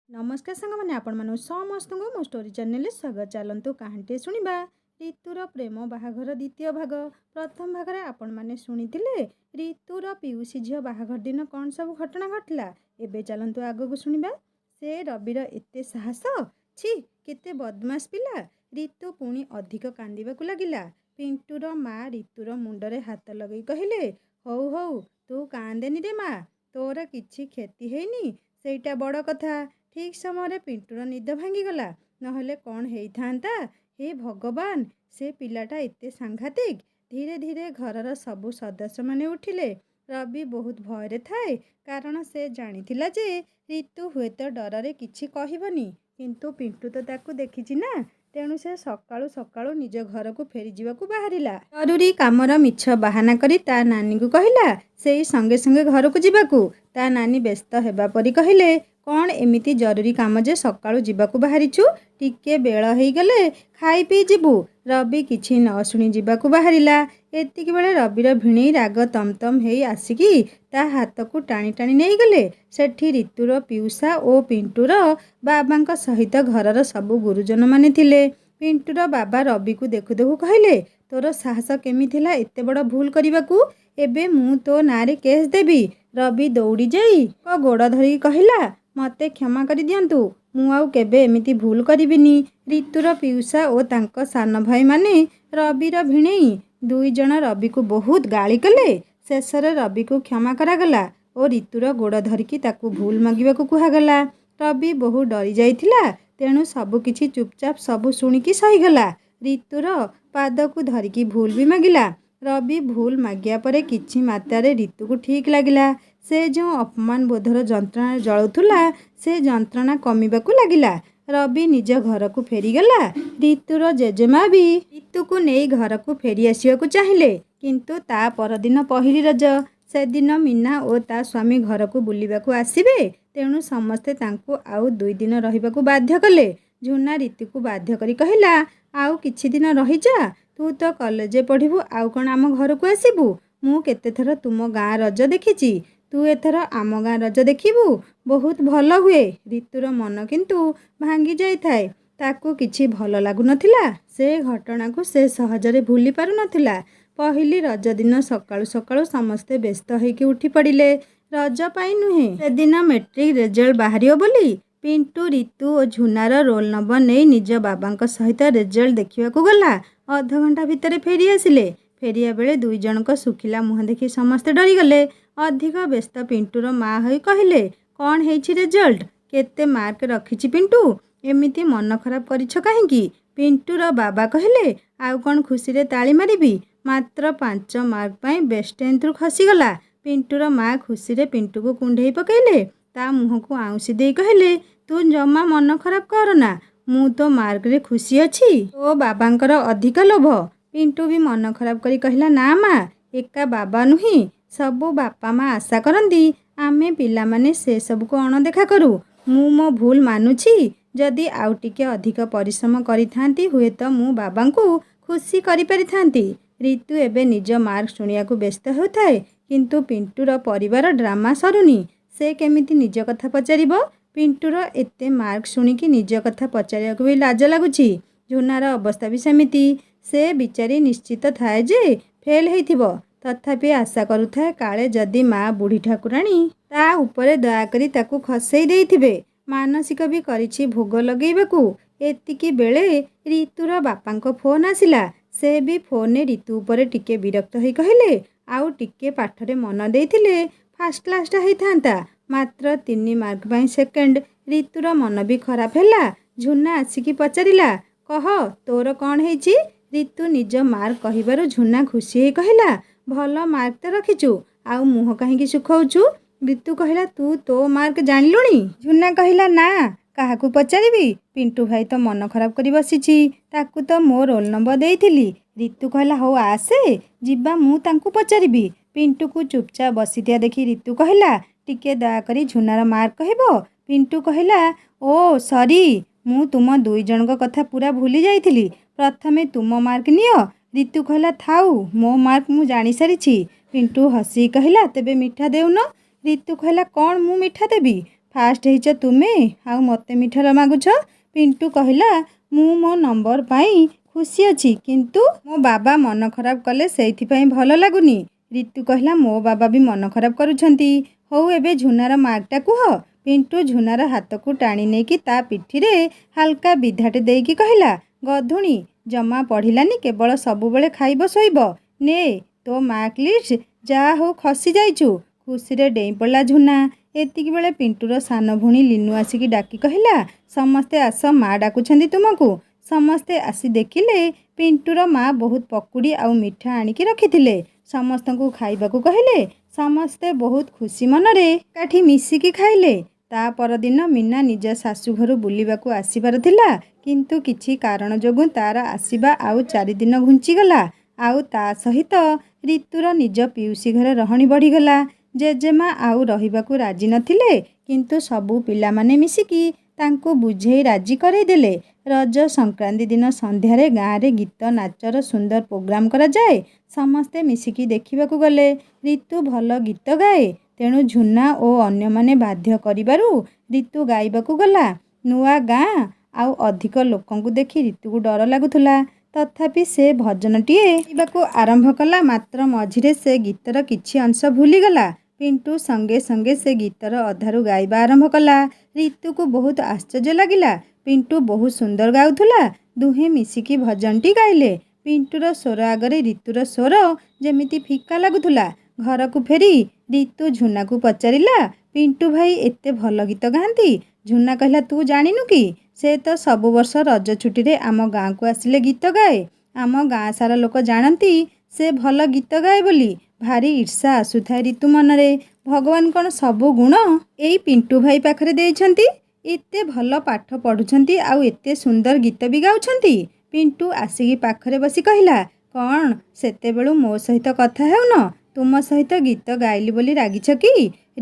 नमस्कार सांग मैंने आपण मानू समस्त मो स्टोरी चैनल स्वागत। चलतु कहानी शुणा ऋतुर प्रेम बाहाघर द्वितीय भाग। प्रथम भाग में आपण मैंने शुणी ऋतुर पीयूसी झील बाहाघर दिन कौन सब घटना घटला। एबे चलतु आग को शुणा। से रविर एते साहस, छी केते बदमाश पिला। ऋतु पुणी अधिक कांदीबाकू लगिला। पिंटूर माँ ऋतुर मुंडरे हाथ लगे कहले, हौ हौ तू कांदेनी रे माँ, तोर किछि क्षति हैनी, सेटा बड़ कथा। ठीक समय पिंटूर निद भांगीगला, नहले कौन होता। हे भगवान, से पिलाटा एते सांघातिक। धीरे धीरे घरर सबु सदस्य माने उठिले। रवि बहुत भयरे थाए, कारण से जानिथिला जे ऋतु हुए तो डर किछि कहबनी, किंतु पिंटू तो ताकू देखिछि ना, तेणु से सकाळु सकाळु निज घर को फेरी जीवाकू बाहरिला। जरूरी कामर मिछ बाहाना करी ता नानी को कहला सेई संगे संगे घर को जीवाकू। ता नानी व्यस्त हेबा परी कहले, कौन एमिति जरूरी काम जे सकाळु जीवाकू बाहरिछु, टिके बेळ हेइगले खाई पी जीवु। रवि किछि न शुणी जीवाकू बाहरिला। एतिक बेले रविर भिणेई राग तमतम हेई आसिकी ता हाथ को टाणी टाणी नहीं गले। सेठी ऋतुर पियूषा और पिंटूर बाबांक सहित घरर सबु गुरुजन माने थिले। पिंटूर बाबा रवि को देखु देखु कहले, तोर साहस केमी थिला एते बड़ भूल करिबाकू, एबे मु तो नारे केस देबी। रवि दौड़ी जाई गोड़ धरी कहला, मते क्षमा कर दियंतु, मु आउ केबे एमिति भूल करिबिनी। ऋतुर पियूषा और तांको सान भाई माने रविर भिणेई दुई जन रवि को बहुत गाली कले। शेषरे रवि को क्षमा करागला और ऋतुर गोड़ धरिकी ताकू भूल मागिबाकू कुहागला। रवि बहु डरी जाइथिला, तेणु सबु किछि चुपचाप सबु शुणिकी सहीगला। ऋतुर पाद को धरिकी भूल भी मागिला। रवि भूल मागिया परे किछि मात्रा ऋतु को ठीक लगिला। से जो अपमान बोधर जंत्रणा जलुला से जंत्रणा कमिबाकू लगिला। रवि निज घर को फेरीगला। ऋतुर जेजेमा भी ऋतु को नहीं घर को फेरी आसिबाकू चाहिए, किंतु ता परदिन पहिली रज। से दिन मीना और ता स्वामी घर को बुलिबाकू आसिबे, तेणु समस्ते तांको आउ 2 दिन रहिबाकू बाध्य कले। झुना ऋतु को बाध्य करी कहला, आउ किछि दिन रही जा, तू तो कॉलेज पढ़िबू, आउ कौन आम घर को आसिबू। मु केते थर तुम गाँ रज देखिछि, तू एथर आम गाँ रज देखिबू, बहुत भल हुए। ऋतुर मन किंतु भांगी जाई थाए, ताकू किछि भल लागु नथिला। से घटना को से सहजरे भूली पारु नथिला। पहिली रज दिन सकाळु सकाळु समस्ते व्यस्त होइके उठी पड़िले। रज पाई नुहे, से दिन मैट्रिक रिजल्ट बाहरियो बोली पिंटू ऋतु और झुनार रोल नंबर नहीं निज बाबांक सहित रिजल्ट देखिबाकू गला। अध घंटा भितर फेरी आसिले। फेरिया बेले 2 जनक सुखिला मुह देखि समस्ते डरीगले। अधिक व्यस्त पिंटूर माँ होई कहले, कौन हेछि रिजल्ट, केते मार्क रखिछि पिंटू, एमिति मन खराब करिछ काहेकि। पिंटूर बाबा कहले, आउ कौन खुशी रे ताली मारिबी, मात्र 5 मार्क पाई बेस्ट एंथ्रु खसीगला। पिंटूर माँ खुशी रे पिंटू को कुंढेई पकेले। ता मुह को आउसी दे कहले, तू जमा मन खराब करना, मु तो मार्क रे खुशी अछि, तो बाबांकर अधिक लोभ। पिंटू भी मन खराब करी कहला, ना माँ, एका बाबा नुही, सबु बापा माँ आशा करंदी आमे पिला माने से सब को अणदेखा करू। मु मो भूल मानुछि, जदि आउ टिके अधिक परिश्रम करी थांती हुए तो मु बाबांकू खुशी करी पारि थांती। ऋतु एबे निज मार्क शुणियाकू व्यस्त होताए, किंतु पिंटूर परिवार ड्रामा सरुनी। से केमिति निज कथा पचारिबो। पिंटूर एते मार्क शुणिकी निज कथा पचारियाकू भी लाज लागुछि। झुनार अवस्था भी सेमिति। से बिचारी निश्चित थाए जे फेल हेइथिबो, तथापि आशा करुथाए काले जदि माँ बुढ़ी ठाकुराणी ता उपरे दया करी ताकू खसेई देइथिबे। मानसिक भी करिछि भोग लगेइबाकू। एतिकी बेले ऋतुर बापांक फोन आसिला। से भी फोन ऋतु उपरे टिके विरक्त होई कहले, आउ टिके पाठरे मन देइथिले फास्ट क्लास हेइथांता, मात्र 3 मार्क पाई सेकेंड। ऋतुर मन भी खराब हैला। झुना आसिकी पचारिला, कह तोर कौन हेइछि। ऋतु निज मार्क कहिबारु झुना खुशी होई कहला, भल मार्क तो रखिचु, आउ मुह कहीं सुखौचु। ऋतु कहला, तू तो मार्क जानिलुणी। झुना कहला, ना काहाकू पचारिबी, पिंटू भाई तो मन खराब करी बसिछि, ताकू तो मो रोल नंबर देइथिली। ऋतु कहला, हो आसे जिबा, मु तांकू पचारिबी। पिंटू को चुपचाप बसिथिया देखि ऋतु कहला, टिके दया करी झुनार मार्क कहबो। पिंटू कहला, ओ सॉरी, मु तुम 2 जनक कथा पूरा भूली जाइथिली, प्रथमे तुम मार्क नियो। ऋतु कहला, थाउ मो मार्क मु जानी सारिछि। पिंटू हसी कहला, तेबे मिठा देउन। ऋतु कहला, कौन मु मिठा देबी, ଫାଷ୍ଟ ହେଇଛ ତୁମେ, ଆଉ ମୋତେ ମିଠା ମାଗୁଛ। ପିଣ୍ଟୁ କହିଲା, ମୁଁ ମୋ ନମ୍ବର ପାଇଁ ଖୁସି ଅଛି, କିନ୍ତୁ ମୋ ବାବା ମନ ଖରାପ କଲେ ସେଇଥିପାଇଁ ଭଲ ଲାଗୁନି। ରିତୁ କହିଲା, ମୋ ବାବା ବି ମନ ଖରାପ କରୁଛନ୍ତି। ହଉ ଏବେ ଝୁନାର ମାର୍କଟା କୁହ। ପିଣ୍ଟୁ ଝୁନାର ହାତକୁ ଟାଣି ନେଇକି ତା ପିଠିରେ ହାଲକା ବିଧାଟେ ଦେଇକି କହିଲା, ଗଧୁଣି, ଜମା ପଢ଼ିଲାନି, କେବଳ ସବୁବେଳେ ଖାଇବ ଶୋଇବ। ନେ ତୋ ମାର୍କ ଲିଷ୍ଟ, ଯାହା ହଉ ଖସି ଯାଇଛୁ। ଖୁସିରେ ଡେଇଁ ପଡ଼ିଲା ଝୁନା। ଏତିକି ବେଳେ ପିଣ୍ଟୁର ସାନ ଭଉଣୀ ଲିନୁ ଆସିକି ଡାକି କହିଲା, ସମସ୍ତେ ଆସ, ମା ଡାକୁଛନ୍ତି ତୁମକୁ। ସମସ୍ତେ ଆସି ଦେଖିଲେ ପିଣ୍ଟୁର ମା ବହୁତ ପକୁଡ଼ି ଆଉ ମିଠା ଆଣିକି ରଖିଥିଲେ। ସମସ୍ତଙ୍କୁ ଖାଇବାକୁ କହିଲେ। ସମସ୍ତେ ବହୁତ ଖୁସି ମନରେ ଏକାଠି ମିଶିକି ଖାଇଲେ। ତା ପରଦିନ ମୀନା ନିଜ ଶାଶୁ ଘରୁ ବୁଲିବାକୁ ଆସିବାର ଥିଲା, କିନ୍ତୁ କିଛି କାରଣ ଯୋଗୁଁ ତାର ଆସିବା ଆଉ 4 ଦିନ ଘୁଞ୍ଚିଗଲା। ଆଉ ତା ସହିତ ରିତୁର ନିଜ ପିଉସୀ ଘରେ ରହଣି ବଢ଼ିଗଲା। ଜେଜେମା ଆଉ ରହିବାକୁ ରାଜି ନଥିଲେ, କିନ୍ତୁ ସବୁ ପିଲାମାନେ ମିଶିକି ତାଙ୍କୁ ବୁଝେଇ ରାଜି କରେଇଦେଲେ। ରଜ ସଂକ୍ରାନ୍ତି ଦିନ ସନ୍ଧ୍ୟାରେ ଗାଁରେ ଗୀତ ନାଚର ସୁନ୍ଦର ପ୍ରୋଗ୍ରାମ କରାଯାଏ। ସମସ୍ତେ ମିଶିକି ଦେଖିବାକୁ ଗଲେ। ରିତୁ ଭଲ ଗୀତ ଗାଏ, ତେଣୁ ଝୁନା ଓ ଅନ୍ୟମାନେ ବାଧ୍ୟ କରିବାରୁ ରିତୁ ଗାଇବାକୁ ଗଲା। ନୂଆ ଗାଁ ଆଉ ଅଧିକ ଲୋକଙ୍କୁ ଦେଖି ରିତୁକୁ ଡର ଲାଗୁଥିଲା। ତଥାପି ସେ ଭଜନଟିଏ ଗାଇବାକୁ ଆରମ୍ଭ କଲା। ମାତ୍ର ମଝିରେ ସେ ଗୀତର କିଛି ଅଂଶ ଭୁଲିଗଲା। ପିଣ୍ଟୁ ସଙ୍ଗେ ସଙ୍ଗେ ସେ ଗୀତର ଅଧାରୁ ଗାଇବା ଆରମ୍ଭ କଲା। ରିତୁକୁ ବହୁତ ଆଶ୍ଚର୍ଯ୍ୟ ଲାଗିଲା। ପିଣ୍ଟୁ ବହୁତ ସୁନ୍ଦର ଗାଉଥିଲା। ଦୁହେଁ ମିଶିକି ଭଜନଟି ଗାଇଲେ। ପିଣ୍ଟୁର ସ୍ୱର ଆଗରେ ରିତୁର ସ୍ୱର ଯେମିତି ଫିକା ଲାଗୁଥିଲା। ଘରକୁ ଫେରି ରିତୁ ଝୁନାକୁ ପଚାରିଲା, ପିଣ୍ଟୁ ଭାଇ ଏତେ ଭଲ ଗୀତ ଗାଆନ୍ତି? ଝୁନା କହିଲା, ତୁ ଜାଣିନୁ କି? ସେ ତ ସବୁ ବର୍ଷ ରଜ ଛୁଟିରେ ଆମ ଗାଁକୁ ଆସିଲେ ଗୀତ ଗାଏ। ଆମ ଗାଁ ସାରା ଲୋକ ଜାଣନ୍ତି ସେ ଭଲ ଗୀତ ଗାଏ ବୋଲି। ଭାରି ଈର୍ଷା ଆସୁଥାଏ ରିତୁ ମନରେ। ଭଗବାନ କ'ଣ ସବୁ ଗୁଣ ଏଇ ପିଣ୍ଟୁ ଭାଇ ପାଖରେ ଦେଇଛନ୍ତି? ଏତେ ଭଲ ପାଠ ପଢ଼ୁଛନ୍ତି ଆଉ ଏତେ ସୁନ୍ଦର ଗୀତ ବି ଗାଉଛନ୍ତି। ପିଣ୍ଟୁ ଆସିକି ପାଖରେ ବସି କହିଲା, କ'ଣ ସେତେବେଳୁ ମୋ ସହିତ କଥା ହେଉନ? ତୁମ ସହିତ ଗୀତ ଗାଇଲି ବୋଲି ରାଗିଛ କି?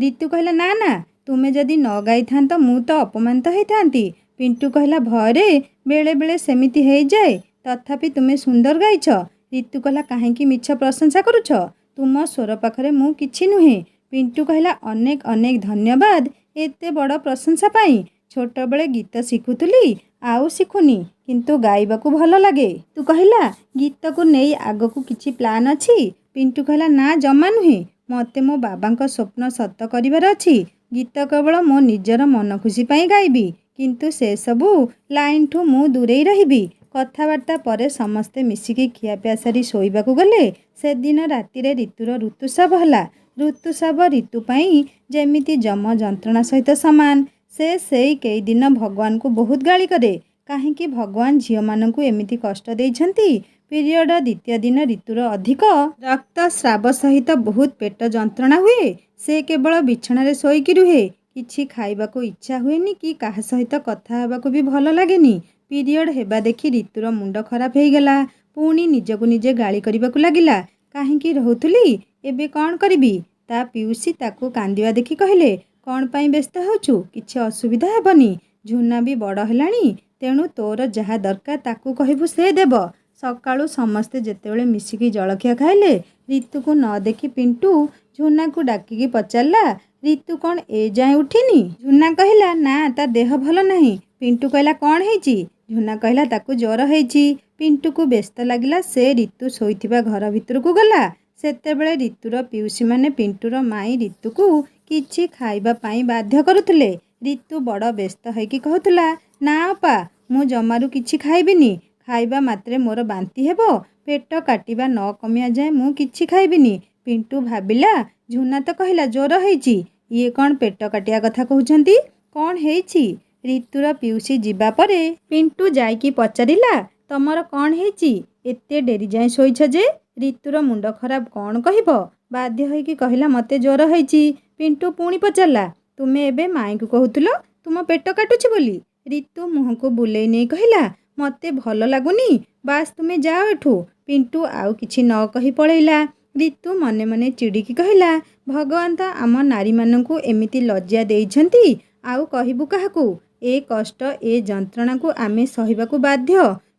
ରିତୁ କହିଲା, ନା ନା, ତୁମେ ଯଦି ନ ଗାଇଥାନ୍ତ ମୁଁ ତ ଅପମାନିତ ହେଇଥାନ୍ତି। ପିଣ୍ଟୁ କହିଲା, ଭୟରେ ବେଳେବେଳେ ସେମିତି ହେଇଯାଏ, ତଥାପି ତୁମେ ସୁନ୍ଦର ଗାଇଛ। ରିତୁ କହିଲା, କାହିଁକି ମିଛ ପ୍ରଶଂସା କରୁଛ? ତୁମ ସ୍ୱର ପାଖରେ ମୁଁ କିଛି ନୁହେଁ। ପିଣ୍ଟୁ କହିଲା, ଅନେକ ଅନେକ ଧନ୍ୟବାଦ ଏତେ ବଡ଼ ପ୍ରଶଂସା ପାଇଁ। ଛୋଟବେଳେ ଗୀତ ଶିଖୁଥିଲି, ଆଉ ଶିଖୁନି, କିନ୍ତୁ ଗାଇବାକୁ ଭଲ ଲାଗେ। ତୁ କହିଲା, ଗୀତକୁ ନେଇ ଆଗକୁ କିଛି ପ୍ଲାନ୍ ଅଛି? ପିଣ୍ଟୁ କହିଲା, ନା ଜମା ନୁହେଁ। ମୋତେ ମୋ ବାବାଙ୍କ ସ୍ୱପ୍ନ ସତ କରିବାର ଅଛି। ଗୀତ କେବଳ ମୋ ନିଜର ମନ ଖୁସି ପାଇଁ ଗାଇବି, କିନ୍ତୁ ସେସବୁ ଲାଇନ୍ଠୁ ମୁଁ ଦୂରେଇ ରହିବି। କଥାବାର୍ତ୍ତା ପରେ ସମସ୍ତେ ମିଶିକି ଖିଆପିଆ ସାରି ଶୋଇବାକୁ ଗଲେ। ସେଦିନ ରାତିରେ ରିତୁର ଋତୁସ୍ରାବ ହେଲା। ଋତୁସ୍ରାବ ରିତୁ ପାଇଁ ଯେମିତି ଯମ ଯନ୍ତ୍ରଣା ସହିତ ସମାନ। ସେ ସେଇ କେଇଦିନ ଭଗବାନଙ୍କୁ ବହୁତ ଗାଳି କରେ। କାହିଁକି ଭଗବାନ ଝିଅମାନଙ୍କୁ ଏମିତି କଷ୍ଟ ଦେଇଛନ୍ତି? ପିରିୟଡ଼ ଦ୍ୱିତୀୟ ଦିନ ରିତୁର ଅଧିକ ରକ୍ତସ୍ରାବ ସହିତ ବହୁତ ପେଟ ଯନ୍ତ୍ରଣା ହୁଏ। ସେ କେବଳ ବିଛଣାରେ ଶୋଇକି ରୁହେ। କିଛି ଖାଇବାକୁ ଇଚ୍ଛା ହୁଏନି କି କାହା ସହିତ କଥା ହେବାକୁ ବି ଭଲ ଲାଗେନି। ପିରିୟଡ଼ ହେବା ଦେଖି ରିତୁର ମୁଣ୍ଡ ଖରାପ ହେଇଗଲା। ପୁଣି ନିଜକୁ ନିଜେ ଗାଳି କରିବାକୁ ଲାଗିଲା। କାହିଁକି ରହୁଥିଲି, ଏବେ କ'ଣ କରିବି? ତା ପିଉସୀ ତାକୁ କାନ୍ଦିବା ଦେଖି କହିଲେ, କ'ଣ ପାଇଁ ବ୍ୟସ୍ତ ହେଉଛୁ? କିଛି ଅସୁବିଧା ହେବନି। ଝୁନା ବି ବଡ଼ ହେଲାଣି, ତେଣୁ ତୋର ଯାହା ଦରକାର ତାକୁ କହିବୁ ସେ ଦେବ। ସକାଳୁ ସମସ୍ତେ ଯେତେବେଳେ ମିଶିକି ଜଳଖିଆ ଖାଇଲେ, ରିତୁକୁ ନ ଦେଖି ପିଣ୍ଟୁ ଝୁନାକୁ ଡାକିକି ପଚାରିଲା, ରିତୁ କ'ଣ ଏଯାଏଁ ଉଠିନି? ଝୁନା କହିଲା, ନା, ତା ଦେହ ଭଲ ନାହିଁ। ପିଣ୍ଟୁ କହିଲା, କ'ଣ ହେଇଛି? ଝୁନା କହିଲା, ତାକୁ ଜ୍ୱର ହେଇଛି। ପିଣ୍ଟୁକୁ ବ୍ୟସ୍ତ ଲାଗିଲା। ସେ ରିତୁ ଶୋଇଥିବା ଘର ଭିତରକୁ ଗଲା। ସେତେବେଳେ ରିତୁର ପିଉସୀମାନେ ପିଣ୍ଟୁର ମାଇଁ ରିତୁକୁ କିଛି ଖାଇବା ପାଇଁ ବାଧ୍ୟ କରୁଥିଲେ। ରିତୁ ବଡ଼ ବ୍ୟସ୍ତ ହେଇକି କହୁଥିଲା, ନା ଅପା, ମୁଁ ଜମାରୁ କିଛି ଖାଇବିନି। ଖାଇବା ମାତ୍ରେ ମୋର ବାନ୍ତି ହେବ। ପେଟ କାଟିବା ନ କମିବା ଯାଏଁ ମୁଁ କିଛି ଖାଇବିନି। ପିଣ୍ଟୁ ଭାବିଲା, ଝୁନା ତ କହିଲା ଜ୍ୱର ହେଇଛି, ଇଏ କ'ଣ ପେଟ କାଟିବା କଥା କହୁଛନ୍ତି? କ'ଣ ହେଇଛି? ରିତୁର ପିଉସୀ ଯିବା ପରେ ପିଣ୍ଟୁ ଯାଇକି ପଚାରିଲା, ତମର କ'ଣ ହେଇଛି? ଏତେ ଡେରି ଯାଏଁ ଶୋଇଛ ଯେ? ରିତୁର ମୁଣ୍ଡ ଖରାପ, କ'ଣ କହିବ? ବାଧ୍ୟ ହୋଇକି କହିଲା, ମୋତେ ଜ୍ୱର ହେଇଛି। ପିଣ୍ଟୁ ପୁଣି ପଚାରିଲା, ତୁମେ ଏବେ ମାଇଁକୁ କହୁଥିଲ ତୁମ ପେଟ କାଟୁଛି ବୋଲି? ରିତୁ ମୁହଁକୁ ବୁଲେଇ ନେଇ କହିଲା, ମୋତେ ଭଲ ଲାଗୁନି, ବାସ୍ ତୁମେ ଯାଅ ଏଠୁ। ପିଣ୍ଟୁ ଆଉ କିଛି ନ କହି ପଳେଇଲା। ରିତୁ ମନେ ମନେ ଚିଡ଼ିକି କହିଲା, ଭଗବାନ ତ ଆମ ନାରୀମାନଙ୍କୁ ଏମିତି ଲଜ୍ଜା ଦେଇଛନ୍ତି, ଆଉ କହିବୁ କାହାକୁ? ଏ କଷ୍ଟ, ଏ ଯନ୍ତ୍ରଣାକୁ ଆମେ ସହିବାକୁ ବାଧ୍ୟ।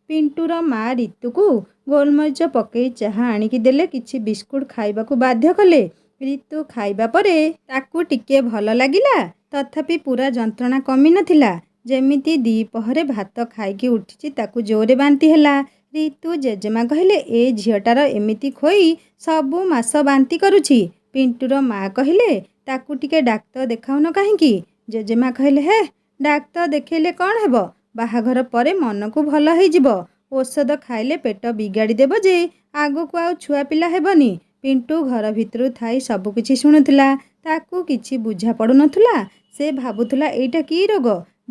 ପିଣ୍ଟୁର ମା ରିତୁକୁ ଗୋଲମରିଚ ପକେଇ ଚାହା ଆଣିକି ଦେଲେ, କିଛି ବିସ୍କୁଟ ଖାଇବାକୁ ବାଧ୍ୟ କଲେ। ରିତୁ ଖାଇବା ପରେ ତାକୁ ଟିକେ ଭଲ ଲାଗିଲା, ତଥାପି ପୁରା ଯନ୍ତ୍ରଣା କମିନଥିଲା। ଯେମିତି ଦ୍ୱିପହରେ ଭାତ ଖାଇକି ଉଠିଛି ତାକୁ ଜୋରରେ ବାନ୍ତି ହେଲା। ରିତୁ ଜେଜେମା କହିଲେ, ଏ ଝିଅଟାର ଏମିତି ଖୋଇ ସବୁ ମାସ ବାନ୍ତି କରୁଛି। ପିଣ୍ଟୁର ମା କହିଲେ, ତାକୁ ଟିକେ ଡାକ୍ତର ଦେଖାଉନ କାହିଁକି? ଜେଜେମା କହିଲେ, ହେ, ଡାକ୍ତର ଦେଖେଇଲେ କ'ଣ ହେବ? ବାହାଘର ପରେ ମନକୁ ଭଲ ହେଇଯିବ। ଔଷଧ ଖାଇଲେ ପେଟ ବିଗାଡ଼ି ଦେବ ଯେ ଆଗକୁ ଆଉ ଛୁଆ ପିଲା ହେବନି। ପିଣ୍ଟୁ ଘର ଭିତରୁ ଥାଇ ସବୁକିଛି ଶୁଣୁଥିଲା। ତାକୁ କିଛି ବୁଝା ପଡ଼ୁନଥିଲା। ସେ ଭାବୁଥିଲା ଏଇଟା କି ରୋଗ,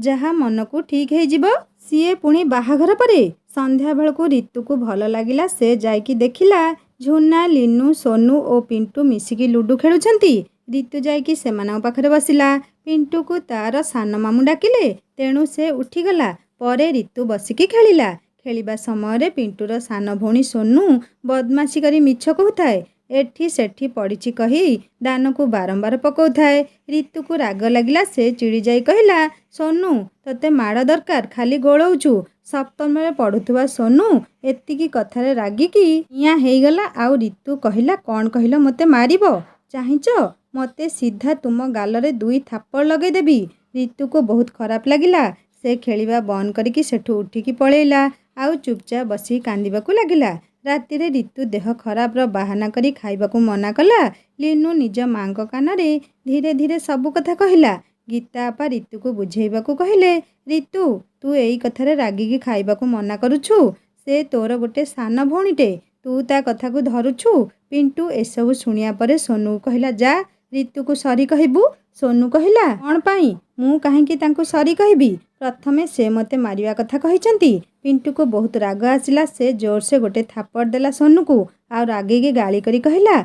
ଯାହା ମନକୁ ଠିକ୍ ହେଇଯିବ। ସିଏ ପୁଣି ବାହାଘର ପରେ ସନ୍ଧ୍ୟାବେଳକୁ ରିତୁକୁ ଭଲ ଲାଗିଲା। ସେ ଯାଇକି ଦେଖିଲା ଝୁନା, ଲିନୁ, ସୋନୁ ଓ ପିଣ୍ଟୁ ମିଶିକି ଲୁଡୁ ଖେଳୁଛନ୍ତି। ରିତୁ ଯାଇକି ସେମାନଙ୍କ ପାଖରେ ବସିଲା। ପିଣ୍ଟୁକୁ ତାର ସାନ ମାମୁଁ ଡାକିଲେ, ତେଣୁ ସେ ଉଠିଗଲା। ପରେ ରିତୁ ବସିକି ଖେଳିଲା। ଖେଳିବା ସମୟରେ ପିଣ୍ଟୁର ସାନ ଭଉଣୀ ସୋନୁ ବଦମାସି କରି ମିଛ କହୁଥାଏ। ଏଠି ସେଠି ପଡ଼ିଛି କହି ଦାନକୁ ବାରମ୍ବାର ପକାଉଥାଏ। ରିତୁକୁ ରାଗ ଲାଗିଲା। ସେ ଚିଡ଼ି ଯାଇ କହିଲା, ସୋନୁ, ତୋତେ ମାଡ଼ ଦରକାର, ଖାଲି ଗୋଳଉଛୁ। ସପ୍ତମରେ ପଢ଼ୁଥିବା ସୋନୁ ଏତିକି କଥାରେ ରାଗିକି ନିଆଁ ହେଇଗଲା। ଆଉ ରିତୁ କହିଲା, କ'ଣ କହିଲ, ମୋତେ ମାରିବ? ଚାହିଁଛ ମୋତେ ସିଧା ତୁମ ଗାଲରେ 2 ଥାପଡ଼ ଲଗେଇଦେବି। ରିତୁକୁ ବହୁତ ଖରାପ ଲାଗିଲା। ସେ ଖେଳିବା ବନ୍ଦ କରିକି ସେଠୁ ଉଠିକି ପଳେଇଲା। ଆଉ ଚୁପଚାପ ବସିକି କାନ୍ଦିବାକୁ ଲାଗିଲା। ରାତିରେ ରିତୁ ଦେହ ଖରାପର ବାହାନା କରି ଖାଇବାକୁ ମନା କଲା। ଲିନୁ ନିଜ ମାଙ୍କ କାନରେ ଧୀରେ ଧୀରେ ସବୁ କଥା କହିଲା। ଗୀତା ଆପା ରିତୁକୁ ବୁଝେଇବାକୁ କହିଲେ, ରିତୁ, ତୁ ଏଇ କଥାରେ ରାଗିକି ଖାଇବାକୁ ମନା କରୁଛୁ। ସେ ତୋର ଗୋଟେ ସାନ ଭଉଣୀଟେ, ତୁ ତା କଥାକୁ ଧରୁଛୁ। ପିଣ୍ଟୁ ଏସବୁ ଶୁଣିବା ପରେ ସୋନୁକୁ କହିଲା, ଯା, ରିତୁକୁ ସରି କହିବୁ। ସୋନୁ କହିଲା, କ'ଣ ପାଇଁ? ମୁଁ କାହିଁକି ତାଙ୍କୁ ସରି କହିବି? ପ୍ରଥମେ ସେ ମୋତେ ମାରିବା କଥା କହିଛନ୍ତି। ପିଣ୍ଟୁକୁ ବହୁତ ରାଗ ଆସିଲା। ସେ ଜୋରସେ ଗୋଟେ ଥାପଡ଼ ଦେଲା ସୋନୁକୁ। ଆଉ ରାଗିକି ଗାଳି କରି କହିଲା,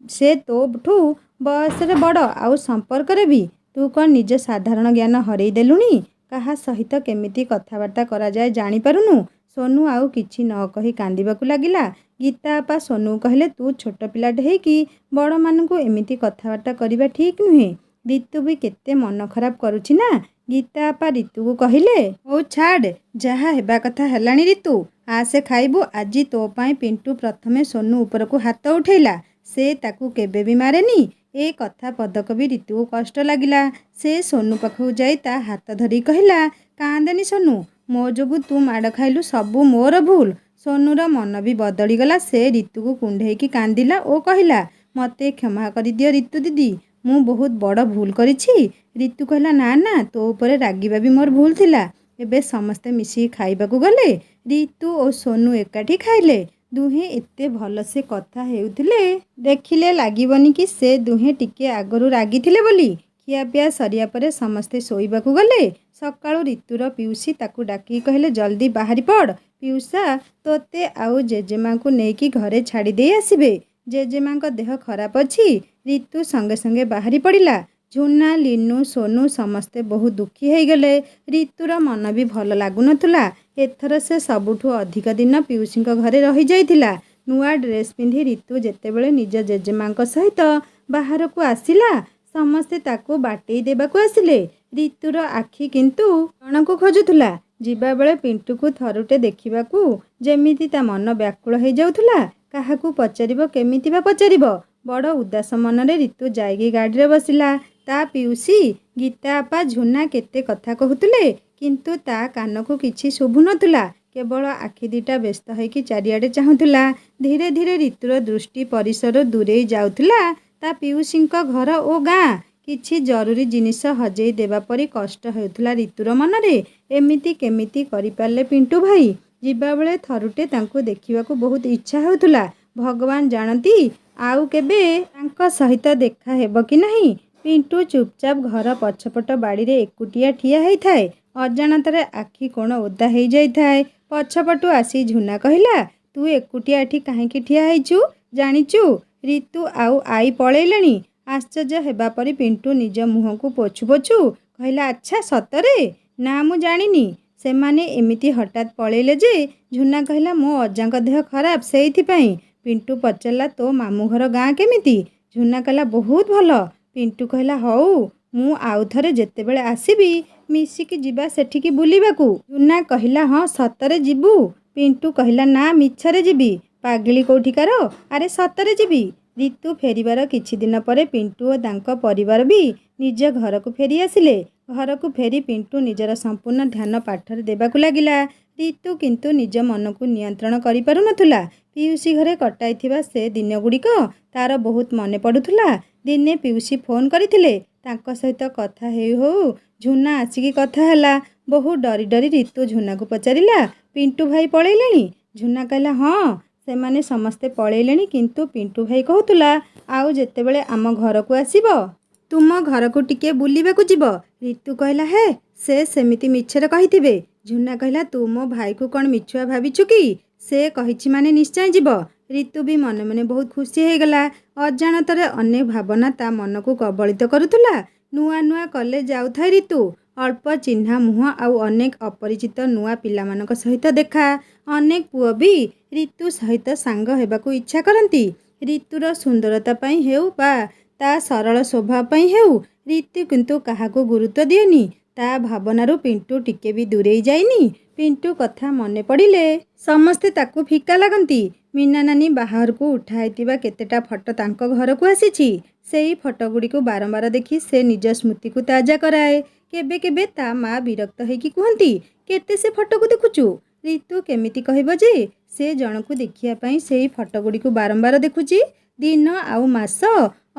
ସେ ତୋଠୁ ବୟସରେ ବଡ଼, ଆଉ ସମ୍ପର୍କରେ ବି। ତୁ କ'ଣ ନିଜ ସାଧାରଣ ଜ୍ଞାନ ହରେଇ ଦେଲୁଣି? କାହା ସହିତ କେମିତି କଥାବାର୍ତ୍ତା କରାଯାଏ ଜାଣିପାରୁନୁ? ସୋନୁ ଆଉ କିଛି ନ କହି କାନ୍ଦିବାକୁ ଲାଗିଲା। ଗୀତା ଆପା ସୋନୁକୁ କହିଲେ, ତୁ ଛୋଟ ପିଲାଟେ ହେଇକି ବଡ଼ମାନଙ୍କୁ ଏମିତି କଥାବାର୍ତ୍ତା କରିବା ଠିକ୍ ନୁହେଁ। ରିତୁ ବି କେତେ ମନ ଖରାପ କରୁଛି ନା। ଗୀତା ଆପା ରିତୁକୁ କହିଲେ, ହଉ ଛାଡ଼, ଯାହା ହେବା କଥା ହେଲାଣି। ରିତୁ, ଆସେ ଖାଇବୁ। ଆଜି ତୋ ପାଇଁ। ପିଣ୍ଟୁ ପ୍ରଥମେ ସୋନୁ ଉପରକୁ ହାତ ଉଠେଇଲା। ସେ ତାକୁ କେବେ ବି ମାରେନି। ଏ କଥା ପଦକ ବି ରିତୁକୁ କଷ୍ଟ ଲାଗିଲା। ସେ ସୋନୁ ପାଖକୁ ଯାଇ ତା ହାତ ଧରି କହିଲା, କାନ୍ଦେନି ସୋନୁ, ମୋ ଯୋଗୁଁ ତୁ ମାଡ଼ ଖାଇଲୁ, ସବୁ ମୋର ଭୁଲ। ସୋନୁର ମନ ବି ବଦଳିଗଲା। ସେ ରିତୁକୁ କୁଣ୍ଢେଇକି କାନ୍ଦିଲା ଓ କହିଲା, ମୋତେ କ୍ଷମା କରିଦିଅ ରିତୁ ଦିଦି, ମୁଁ ବହୁତ ବଡ଼ ଭୁଲ କରିଛି। ରିତୁ କହିଲା, ନା ନା, ତୋ ଉପରେ ରାଗିବା ବି ମୋର ଭୁଲ ଥିଲା। ଏବେ ସମସ୍ତେ ମିଶିକି ଖାଇବାକୁ ଗଲେ। ରିତୁ ଓ ସୋନୁ ଏକାଠି ଖାଇଲେ। ଦୁହେଁ ଏତେ ଭଲସେ କଥା ହେଉଥିଲେ, ଦେଖିଲେ ଲାଗିବନି କି ସେ ଦୁହେଁ ଟିକେ ଆଗରୁ ରାଗିଥିଲେ ବୋଲି। ଖିଆପିଆ ସରିବା ପରେ ସମସ୍ତେ ଶୋଇବାକୁ ଗଲେ। ସକାଳୁ ରିତୁର ପିଉସୀ ତାକୁ ଡାକିକି କହିଲେ, ଜଲ୍ଦି ବାହାରି ପଡ଼। ପିଉସା ତୋତେ ଆଉ ଜେଜେମାଙ୍କୁ ନେଇକି ଘରେ ଛାଡ଼ି ଦେଇ ଆସିବେ। ଜେଜେମାଙ୍କ ଦେହ ଖରାପ ଅଛି। ରିତୁ ସଙ୍ଗେ ସଙ୍ଗେ ବାହାରି ପଡ଼ିଲା। ଝୁନା, ଲିନୁ, ସୋନୁ ସମସ୍ତେ ବହୁତ ଦୁଃଖୀ ହେଇଗଲେ। ରିତୁର ମନ ବି ଭଲ ଲାଗୁନଥିଲା। ଏଥର ସେ ସବୁଠୁ ଅଧିକ ଦିନ ପିଉସୀଙ୍କ ଘରେ ରହିଯାଇଥିଲା। ନୂଆ ଡ୍ରେସ୍ ପିନ୍ଧି ରିତୁ ଯେତେବେଳେ ନିଜ ଜେଜେମାଙ୍କ ସହିତ ବାହାରକୁ ଆସିଲା, ସମସ୍ତେ ତାକୁ ବାଟେଇ ଦେବାକୁ ଆସିଲେ। ରିତୁର ଆଖି କିନ୍ତୁ ଜଣକୁ ଖୋଜୁଥିଲା। ଯିବାବେଳେ ପିଣ୍ଟୁକୁ ଥରୁଟେ ଦେଖିବାକୁ ଯେମିତି ତା ମନ ବ୍ୟାକୁଳ ହେଇଯାଉଥିଲା। କାହାକୁ ପଚାରିବ, କେମିତି ବା ପଚାରିବ? ବଡ଼ ଉଦାସ ମନରେ ରିତୁ ଯାଇକି ଗାଡ଼ିରେ ବସିଲା। ତା ପିଉସୀ, ଗୀତା ଆପା, ଝୁନା କେତେ କଥା କହୁଥିଲେ, କିନ୍ତୁ ତା କାନକୁ କିଛି ଶୁଭୁନଥିଲା। କେବଳ ଆଖି ଦିଟା ବ୍ୟସ୍ତ ହେଇକି ଚାରିଆଡ଼େ ଚାହୁଁଥିଲା। ଧୀରେ ଧୀରେ ରିତୁର ଦୃଷ୍ଟି ପରିସରରୁ ଦୂରେଇ ଯାଉଥିଲା। ତା ପିଉସୀଙ୍କ ଘର ଓ ଗାଁ, କିଛି ଜରୁରୀ ଜିନିଷ ହଜେଇ ଦେବା ପରି କଷ୍ଟ ହେଉଥିଲା ରିତୁର ମନରେ। ଏମିତି କେମିତି କରିପାରିଲେ ପିଣ୍ଟୁ ଭାଇ? ଯିବାବେଳେ ଥରୁଟେ ତାଙ୍କୁ ଦେଖିବାକୁ ବହୁତ ଇଚ୍ଛା ହେଉଥିଲା। ଭଗବାନ ଜାଣନ୍ତି ଆଉ କେବେ ତାଙ୍କ ସହିତ ଦେଖା ହେବ କି ନାହିଁ। ପିଣ୍ଟୁ ଚୁପଚାପ ଘର ପଛପଟ ବାଡ଼ିରେ ଏକୁଟିଆ ଠିଆ ହେଇଥାଏ। ଅଜାଣତରେ ଆଖି କୋଣ ଓଦା ହେଇଯାଇଥାଏ। ପଛପଟୁ ଆସି ଝୁନା କହିଲା, ତୁ ଏକୁଟିଆ ଏଠି କାହିଁକି ଠିଆ ହେଇଛୁ? ଜାଣିଛୁ ରିତୁ ଆଉ ଆଈ ପଳେଇଲେଣି। ଆଶ୍ଚର୍ଯ୍ୟ ହେବା ପରି ପିଣ୍ଟୁ ନିଜ ମୁହଁକୁ ପୋଛୁ ପୋଛୁ କହିଲା, ଆଚ୍ଛା, ସତରେ? ନା, ମୁଁ ଜାଣିନି। ସେମାନେ ଏମିତି ହଠାତ୍ ପଳେଇଲେ ଯେ? ଝୁନା କହିଲା, ମୋ ଅଜାଙ୍କ ଦେହ ଖରାପ, ସେଇଥିପାଇଁ। ପିଣ୍ଟୁ ପଚାରିଲା, ତୋ ମାମୁଁ ଘର ଗାଁ କେମିତି? ଝୁନା କହିଲା, ବହୁତ ଭଲ। ପିଣ୍ଟୁ କହିଲା, ହଉ, ମୁଁ ଆଉ ଥରେ ଯେତେବେଳେ ଆସିବି ମିଶିକି ଯିବା ସେଠିକି ବୁଲିବାକୁ। ଝୁନା କହିଲା, ହଁ, ସତରେ ଯିବୁ? ପିଣ୍ଟୁ କହିଲା, ନା, ମିଛରେ ଯିବି। ପାଗିଳି କୋଉଠିକାର? ଆରେ ସତରେ ଯିବି। ରିତୁ ଫେରିବାର କିଛି ଦିନ ପରେ ପିଣ୍ଟୁ ଓ ତାଙ୍କ ପରିବାର ବି ନିଜ ଘରକୁ ଫେରି ଆସିଲେ। ଘରକୁ ଫେରି ପିଣ୍ଟୁ ନିଜର ସମ୍ପୂର୍ଣ୍ଣ ଧ୍ୟାନ ପାଠରେ ଦେବାକୁ ଲାଗିଲା। ରିତୁ କିନ୍ତୁ ନିଜ ମନକୁ ନିୟନ୍ତ୍ରଣ କରିପାରୁନଥିଲା। ପିଉସୀ ଘରେ କଟାଇଥିବା ସେ ଦିନଗୁଡ଼ିକ ତାର ବହୁତ ମନେ ପଡ଼ୁଥିଲା। ଦିନେ ପିଉସୀ ଫୋନ୍ କରିଥିଲେ। ତାଙ୍କ ସହିତ କଥା ହେଉ ହେଉ ଝୁନା ଆସିକି କଥା ହେଲା। ବହୁ ଡରି ଡରି ରିତୁ ଝୁନାକୁ ପଚାରିଲା, ପିଣ୍ଟୁ ଭାଇ ପଳେଇଲେଣି? ଝୁନା କହିଲା, ହଁ, ସେମାନେ ସମସ୍ତେ ପଳେଇଲେଣି, କିନ୍ତୁ ପିଣ୍ଟୁ ଭାଇ କହୁଥିଲା ଆଉ ଯେତେବେଳେ ଆମ ଘରକୁ ଆସିବ ତୁମ ଘରକୁ ଟିକେ ବୁଲିବାକୁ ଯିବ। ରିତୁ କହିଲା, ହେ, ସେ ସେମିତି ମିଛରେ କହିଥିବେ। ଝୁନା କହିଲା, ତୁ ମୋ ଭାଇକୁ କ'ଣ ମିଛୁଆ ଭାବିଛୁ କି? ସେ କହିଛି ମାନେ ନିଶ୍ଚୟ ଯିବ। ରିତୁ ବି ମନେ ମନେ ବହୁତ ଖୁସି ହେଇଗଲା। ଅଜାଣତରେ ଅନେକ ଭାବନା ତା ମନକୁ କବଳିତ କରୁଥିଲା। ନୂଆ ନୂଆ କଲେଜ ଯାଉଥାଏ ରିତୁ। ଅଳ୍ପ ଚିହ୍ନା ମୁହଁ ଆଉ ଅନେକ ଅପରିଚିତ ନୂଆ ପିଲାମାନଙ୍କ ସହିତ ଦେଖା। ଅନେକ ପୁଅ ବି ରିତୁ ସହିତ ସାଙ୍ଗ ହେବାକୁ ଇଚ୍ଛା କରନ୍ତି। ରିତୁର ସୁନ୍ଦରତା ପାଇଁ ହେଉ ବା ତା ସରଳ ସ୍ୱଭାବ ପାଇଁ ହେଉ, ରିତୁ କିନ୍ତୁ କାହାକୁ ଗୁରୁତ୍ୱ ଦିଏନି। ତା ଭାବନାରୁ ପିଣ୍ଟୁ ଟିକେ ବି ଦୂରେଇ ଯାଇନି। ପିଣ୍ଟୁ କଥା ମନେ ପଡ଼ିଲେ ସମସ୍ତେ ତାକୁ ଫିକା ଲାଗନ୍ତି। ମୀନା ନାନୀ ବାହାରକୁ ଉଠାଇଥିବା କେତେଟା ଫଟୋ ତାଙ୍କ ଘରକୁ ଆସିଛି। ସେଇ ଫଟୋଗୁଡ଼ିକୁ ବାରମ୍ବାର ଦେଖି ସେ ନିଜ ସ୍ମୃତିକୁ ତାଜା କରାଏ। କେବେ କେବେ ତା ମା ବିରକ୍ତ ହେଇକି କୁହନ୍ତି, କେତେ ସେ ଫଟୋକୁ ଦେଖୁଛୁ? ରିତୁ କେମିତି କହିବ ଯେ ସେ ଜଣକୁ ଦେଖିବା ପାଇଁ ସେଇ ଫଟୋଗୁଡ଼ିକୁ ବାରମ୍ବାର ଦେଖୁଛି? ଦିନ ଆଉ ମାସ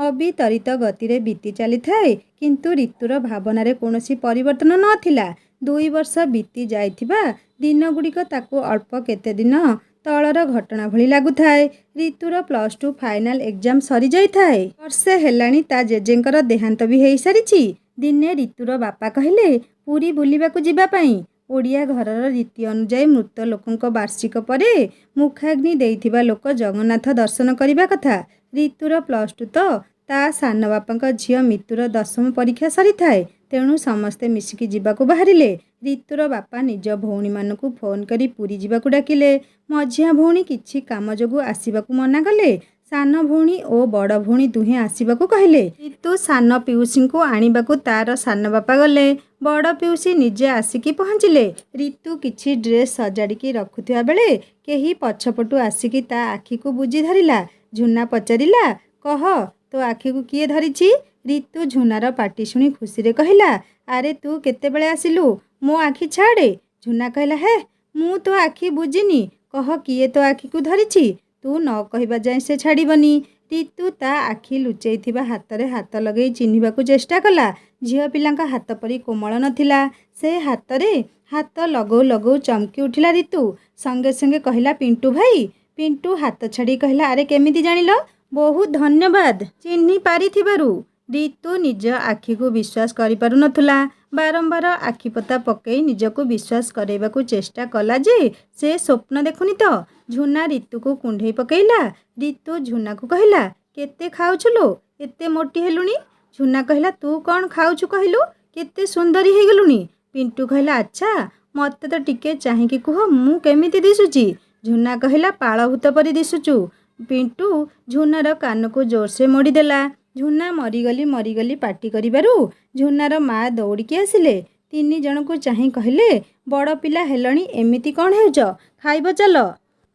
ଅବିତରିତ ଗତିରେ ବିତି ଚାଲିଥାଏ, କିନ୍ତୁ ରିତୁର ଭାବନାରେ କୌଣସି ପରିବର୍ତ୍ତନ ନଥିଲା। 2 ବର୍ଷ ବିତି ଯାଇଥିବା ଦିନଗୁଡ଼ିକ ତାକୁ ଅଳ୍ପ କେତେ ଦିନ ତଳର ଘଟଣା ଭଳି ଲାଗୁଥାଏ। ରିତୁର +2 ଫାଇନାଲ ଏକ୍ଜାମ ସରିଯାଇଥାଏ। ବର୍ଷେ ହେଲାଣି ତା ଜେଜେଙ୍କର ଦେହାନ୍ତ ବି ହେଇସାରିଛି। ଦିନେ ରିତୁର ବାପା କହିଲେ, ପୁରୀ ବୁଲିବାକୁ ଯିବା ପାଇଁ। ଓଡ଼ିଆ ଘରର ରୀତି ଅନୁଯାୟୀ ମୃତ ଲୋକଙ୍କ ବାର୍ଷିକ ପରେ ମୁଖାଗ୍ନି ଦେଇଥିବା ଲୋକ ଜଗନ୍ନାଥ ଦର୍ଶନ କରିବା କଥା। ରିତୁର +2 ତ ତା ସାନ ବାପାଙ୍କ ଝିଅ ମିତୁର 10ମ ପରୀକ୍ଷା ସରିଥାଏ। ତେଣୁ ସମସ୍ତେ ମିଶିକି ଯିବାକୁ ବାହାରିଲେ। ରିତୁର ବାପା ନିଜ ଭଉଣୀମାନଙ୍କୁ ଫୋନ୍ କରି ପୁରୀ ଯିବାକୁ ଡାକିଲେ। ମଝିଆ ଭଉଣୀ କିଛି କାମ ଯୋଗୁଁ ଆସିବାକୁ ମନା କଲେ। ସାନ ଭଉଣୀ ଓ ବଡ଼ ଭଉଣୀ ଦୁହେଁ ଆସିବାକୁ କହିଲେ। ରିତୁ ସାନ ପିଉସୀଙ୍କୁ ଆଣିବାକୁ ତାର ସାନ ବାପା ଗଲେ। ବଡ଼ ପିଉସୀ ନିଜେ ଆସିକି ପହଞ୍ଚିଲେ। ରିତୁ କିଛି ଡ୍ରେସ୍ ସଜାଡ଼ିକି ରଖୁଥିବା ବେଳେ କେହି ପଛପଟୁ ଆସିକି ତା ଆଖିକୁ ବୁଜି ଧରିଲା। ଝୁନା ପଚାରିଲା, କହ, ତୋ ଆଖିକୁ କିଏ ଧରିଛି? ରିତୁ ଝୁନାର ପାଟି ଶୁଣି ଖୁସିରେ କହିଲା, ଆରେ ତୁ କେତେବେଳେ ଆସିଲୁ? ମୋ ଆଖି ଛାଡ଼େ। ଝୁନା କହିଲା, ହେ, ମୁଁ ତୋ ଆଖି ବୁଜିନି। କହ, କିଏ ତୋ ଆଖିକୁ ଧରିଛି? ତୁ ନ କହିବା ଯାଏ ସେ ଛାଡ଼ିବନି। ରିତୁ ତା ଆଖି ଲୁଚେଇଥିବା ହାତରେ ହାତ ଲଗେଇ ଚିହ୍ନିବାକୁ ଚେଷ୍ଟା କଲା। ଝିଅ ପିଲାଙ୍କ ହାତ ପରି କୋମଳ ନଥିଲା। ସେ ହାତରେ ହାତ ଲଗଉ ଲଗଉ ଚମକି ଉଠିଲା ରିତୁ। ସଙ୍ଗେ ସଙ୍ଗେ କହିଲା, ପିଣ୍ଟୁ ଭାଇ। ପିଣ୍ଟୁ ହାତ ଛାଡ଼ି କହିଲା, ଆରେ କେମିତି ଜାଣିଲ? ବହୁତ ଧନ୍ୟବାଦ ଚିହ୍ନି ପାରିଥିବାରୁ। ରିତୁ ନିଜ ଆଖିକୁ ବିଶ୍ୱାସ କରିପାରୁନଥିଲା। ବାରମ୍ବାର ଆଖିପତା ପକେଇ ନିଜକୁ ବିଶ୍ୱାସ କରାଇବାକୁ ଚେଷ୍ଟା କଲା ଯେ ସେ ସ୍ୱପ୍ନ ଦେଖୁନି ତ। ଝୁନା ରିତୁକୁ କୁଣ୍ଢେଇ ପକେଇଲା। ରିତୁ ଝୁନାକୁ କହିଲା, କେତେ ଖାଉଛୁ ଲୋ? ଏତେ ମୋଟି ହେଲୁଣି? ଝୁନା କହିଲା, ତୁ କ'ଣ ଖାଉଛୁ କହିଲୁ? କେତେ ସୁନ୍ଦରୀ ହେଇଗଲୁଣି। ପିଣ୍ଟୁ କହିଲା, ଆଚ୍ଛା, ମୋତେ ତ ଟିକେ ଚାହିଁକି କୁହ, ମୁଁ କେମିତି ଦିଶୁଛି? ଝୁନା କହିଲା, ପାଳଭୂତ ପରି ଦିଶୁଛୁ। ପିଣ୍ଟୁ ଝୁନାର କାନକୁ ଜୋରସେ ମୋଡ଼ିଦେଲା। ଝୁନା ମରିଗଲି ମରିଗଲି ପାଟି କରିବାରୁ ଝୁନାର ମା ଦୌଡ଼ିକି ଆସିଲେ। 3 ଜଣଙ୍କୁ ଚାହିଁ କହିଲେ, ବଡ଼ ପିଲା ହେଲଣି, ଏମିତି କ'ଣ ହେଉଛ? ଖାଇବ ଚାଲ।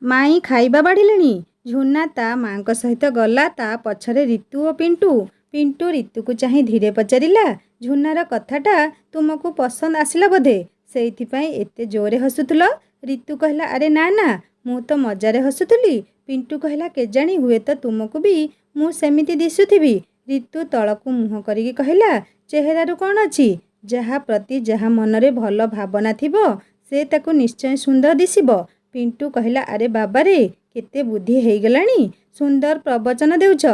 ମାଇଁ ଖାଇବା ବାଢ଼ିଲେଣି। ଝୁନା ତା ମାଙ୍କ ସହିତ ଗଲା। ତା ପଛରେ ରିତୁ ଓ ପିଣ୍ଟୁ। ପିଣ୍ଟୁ ରିତୁକୁ ଚାହିଁ ଧୀରେ ପଚାରିଲା, ଝୁନାର କଥାଟା ତୁମକୁ ପସନ୍ଦ ଆସିଲା ବୋଧେ? ସେଇଥିପାଇଁ ଏତେ ଜୋରରେ ହସୁଥିଲ? ରିତୁ କହିଲା, ଆରେ ନା ନା, ମୁଁ ତ ମଜାରେ ହସୁଥିଲି। ପିଣ୍ଟୁ କହିଲା, କେଜାଣି, ହୁଏତ ତୁମକୁ ବି ମୁଁ ସେମିତି ଦିଶୁଥିବି। ରିତୁ ତଳକୁ ମୁହଁ କରିକି କହିଲା, ଚେହେରାରୁ କ'ଣ ଅଛି? ଯାହା ପ୍ରତି ଯାହା ମନରେ ଭଲ ଭାବନା ଥିବ ସେ ତାକୁ ନିଶ୍ଚୟ ସୁନ୍ଦର ଦିଶିବ। ପିଣ୍ଟୁ କହିଲା, ଆରେ ବାବାରେ, କେତେ ବୁଦ୍ଧି ହେଇଗଲାଣି। ସୁନ୍ଦର ପ୍ରବଚନ ଦେଉଛ।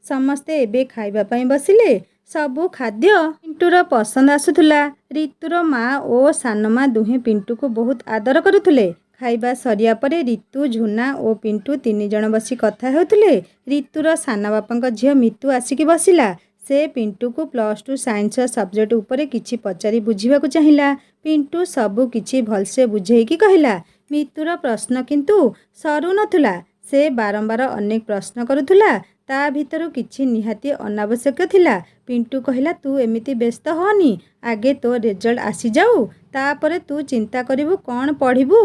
ସମସ୍ତେ ଏବେ ଖାଇବା ପାଇଁ ବସିଲେ। ସବୁ ଖାଦ୍ୟ ପିଣ୍ଟୁର ପସନ୍ଦ ଆସୁଥିଲା। ରିତୁର ମା ଓ ସାନମା ଦୁହେଁ ପିଣ୍ଟୁକୁ ବହୁତ ଆଦର କରୁଥିଲେ। ଖାଇବା ସରିବା ପରେ ରିତୁ, ଝୁନା ଓ ପିଣ୍ଟୁ 3 ଜଣ ବସି କଥା ହେଉଥିଲେ। ରିତୁର ସାନ ବାପାଙ୍କ ଝିଅ ମିତୁ ଆସିକି ବସିଲା। ସେ ପିଣ୍ଟୁକୁ +2 ସାଇନ୍ସ ସବଜେକ୍ଟ ଉପରେ କିଛି ପଚାରି ବୁଝିବାକୁ ଚାହିଁଲା। ପିଣ୍ଟୁ ସବୁ କିଛି ଭଲସେ ବୁଝେଇକି କହିଲା। ମିତୁର ପ୍ରଶ୍ନ କିନ୍ତୁ ସରୁ ନଥିଲା। ସେ ବାରମ୍ବାର ଅନେକ ପ୍ରଶ୍ନ କରୁଥିଲା। ତା ଭିତରୁ କିଛି ନିହାତି ଅନାବଶ୍ୟକ ଥିଲା। ପିଣ୍ଟୁ କହିଲା, ତୁ ଏମିତି ବ୍ୟସ୍ତ ହଅନି। ଆଗେ ତୋ ରେଜଲ୍ଟ ଆସିଯାଉ, ତାପରେ ତୁ ଚିନ୍ତା କରିବୁ କ'ଣ ପଢ଼ିବୁ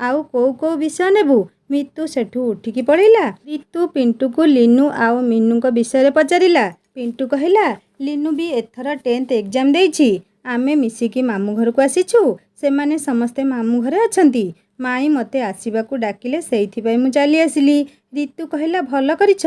ଆଉ କୋଉ କୋଉ ବିଷୟ ନେବୁ। ମିତୁ ସେଠୁ ଉଠିକି ପଳେଇଲା। ରିତୁ ପିଣ୍ଟୁକୁ ଲିନୁ ଆଉ ମିନୁଙ୍କ ବିଷୟରେ ପଚାରିଲା। ପିଣ୍ଟୁ କହିଲା, ଲିନୁ ବି ଏଥର 10th ଏକ୍ଜାମ୍ ଦେଇଛି। ଆମେ ମିଶିକି ମାମୁଁ ଘରକୁ ଆସିଛୁ। ସେମାନେ ସମସ୍ତେ ମାମୁଁ ଘରେ ଅଛନ୍ତି। ମାଇଁ ମୋତେ ଆସିବାକୁ ଡାକିଲେ, ସେଇଥିପାଇଁ ମୁଁ ଚାଲି ଆସିଲି। ରିତୁ କହିଲା, ଭଲ କରିଛ,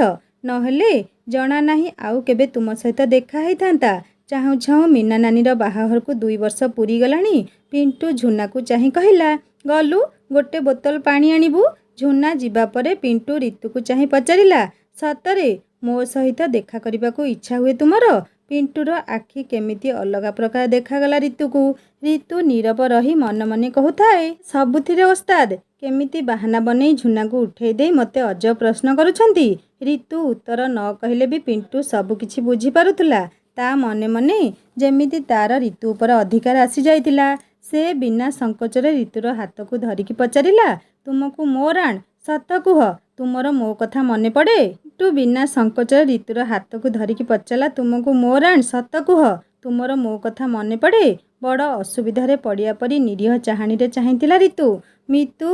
ନହେଲେ ଜଣା ନାହିଁ ଆଉ କେବେ ତୁମ ସହିତ ଦେଖା ହେଇଥାନ୍ତା। ଚାହୁଁ ଚାହୁଁ ମୀନା ନାନୀର ବାହାଘରକୁ 2 ବର୍ଷ ପୂରିଗଲାଣି। ପିଣ୍ଟୁ ଝୁନାକୁ ଚାହିଁ କହିଲା, ଗଲୁ ଗୋଟେ ବୋତଲ ପାଣି ଆଣିବୁ। ଝୁନା ଯିବା ପରେ ପିଣ୍ଟୁ ରିତୁକୁ ଚାହିଁ ପଚାରିଲା, ସତରେ ମୋ ସହିତ ଦେଖା କରିବାକୁ ଇଚ୍ଛା ହୁଏ ତୁମର? ପିଣ୍ଟୁର ଆଖି କେମିତି ଅଲଗା ପ୍ରକାର ଦେଖାଗଲା ରିତୁକୁ। ରିତୁ ନୀରବ ରହି ମନେ ମନେ କହୁଥାଏ, ସବୁଥିରେ ଓସ୍ତାଦ। କେମିତି ବାହାନା ବନେଇ ଝୁନାକୁ ଉଠେଇ ଦେଇ ମୋତେ ଅଜବ ପ୍ରଶ୍ନ କରୁଛନ୍ତି। ରିତୁ ଉତ୍ତର ନ କହିଲେ ବି ପିଣ୍ଟୁ ସବୁ କିଛି ବୁଝିପାରୁଥିଲା। ତା ମନେ ମନେ ଯେମିତି ତାର ରିତୁ ଉପରେ ଅଧିକାର ଆସିଯାଇଥିଲା। ସେ ବିନା ସଂକୋଚରେ ରିତୁର ହାତକୁ ଧରିକି ପଚାରିଲା, ତୁମକୁ ମୋ ରାଣ, ସତ କୁହ, ତୁମର ମୋ କଥା ମନେ ପଡ଼େ? ପିଣ୍ଟୁ ବିନା ସଂକୋଚରେ ରିତୁର ହାତକୁ ଧରିକି ପଚାରିଲା, ତୁମକୁ ମୋ ରାଣ, ସତ କୁହ, ତୁମର ମୋ କଥା ମନେ ପଡ଼େ? ବଡ଼ ଅସୁବିଧାରେ ପଡ଼ିବା ପରି ନିରୀହ ଚାହାଣୀରେ ଚାହିଁଥିଲା ରିତୁ। ମିତୁ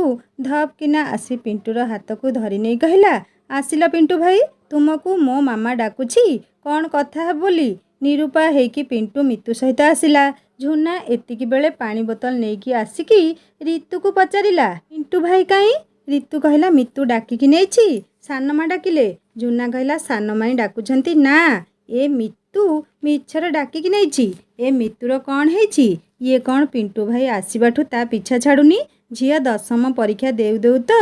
ଧପ୍ କିନା ଆସି ପିଣ୍ଟୁର ହାତକୁ ଧରି ନେଇ କହିଲା, ଆସିଲ ପିଣ୍ଟୁ ଭାଇ, ତୁମକୁ ମୋ ମାମା ଡାକୁଛି, କ'ଣ କଥା ହେବ ବୋଲି। ନିରୁପାୟ ହେଇକି ପିଣ୍ଟୁ ମିତୁ ସହିତ ଆସିଲା। ଝୁନା ଏତିକି ବେଳେ ପାଣି ବୋତଲ ନେଇକି ଆସିକି ରିତୁକୁ ପଚାରିଲା, ପିଣ୍ଟୁ ଭାଇ କାହିଁ? ରିତୁ କହିଲା, ମିତୁ ଡାକିକି ନେଇଛି, ସାନମା ଡାକିଲେ। ଝୁନା କହିଲା, ସାନମାଇଁ ଡାକୁଛନ୍ତି ନା, ଏ ମିତୁ ମିଛରେ ଡାକିକି ନେଇଛି। ଏ ମିତୁର କ'ଣ ହେଇଛି? ଇଏ କ'ଣ ପିଣ୍ଟୁ ଭାଇ ଆସିବାଠୁ ତା ପିଛା ଛାଡ଼ୁନି? ଝିଅ 10ମ ପରୀକ୍ଷା ଦେଉ ଦେଉ ତ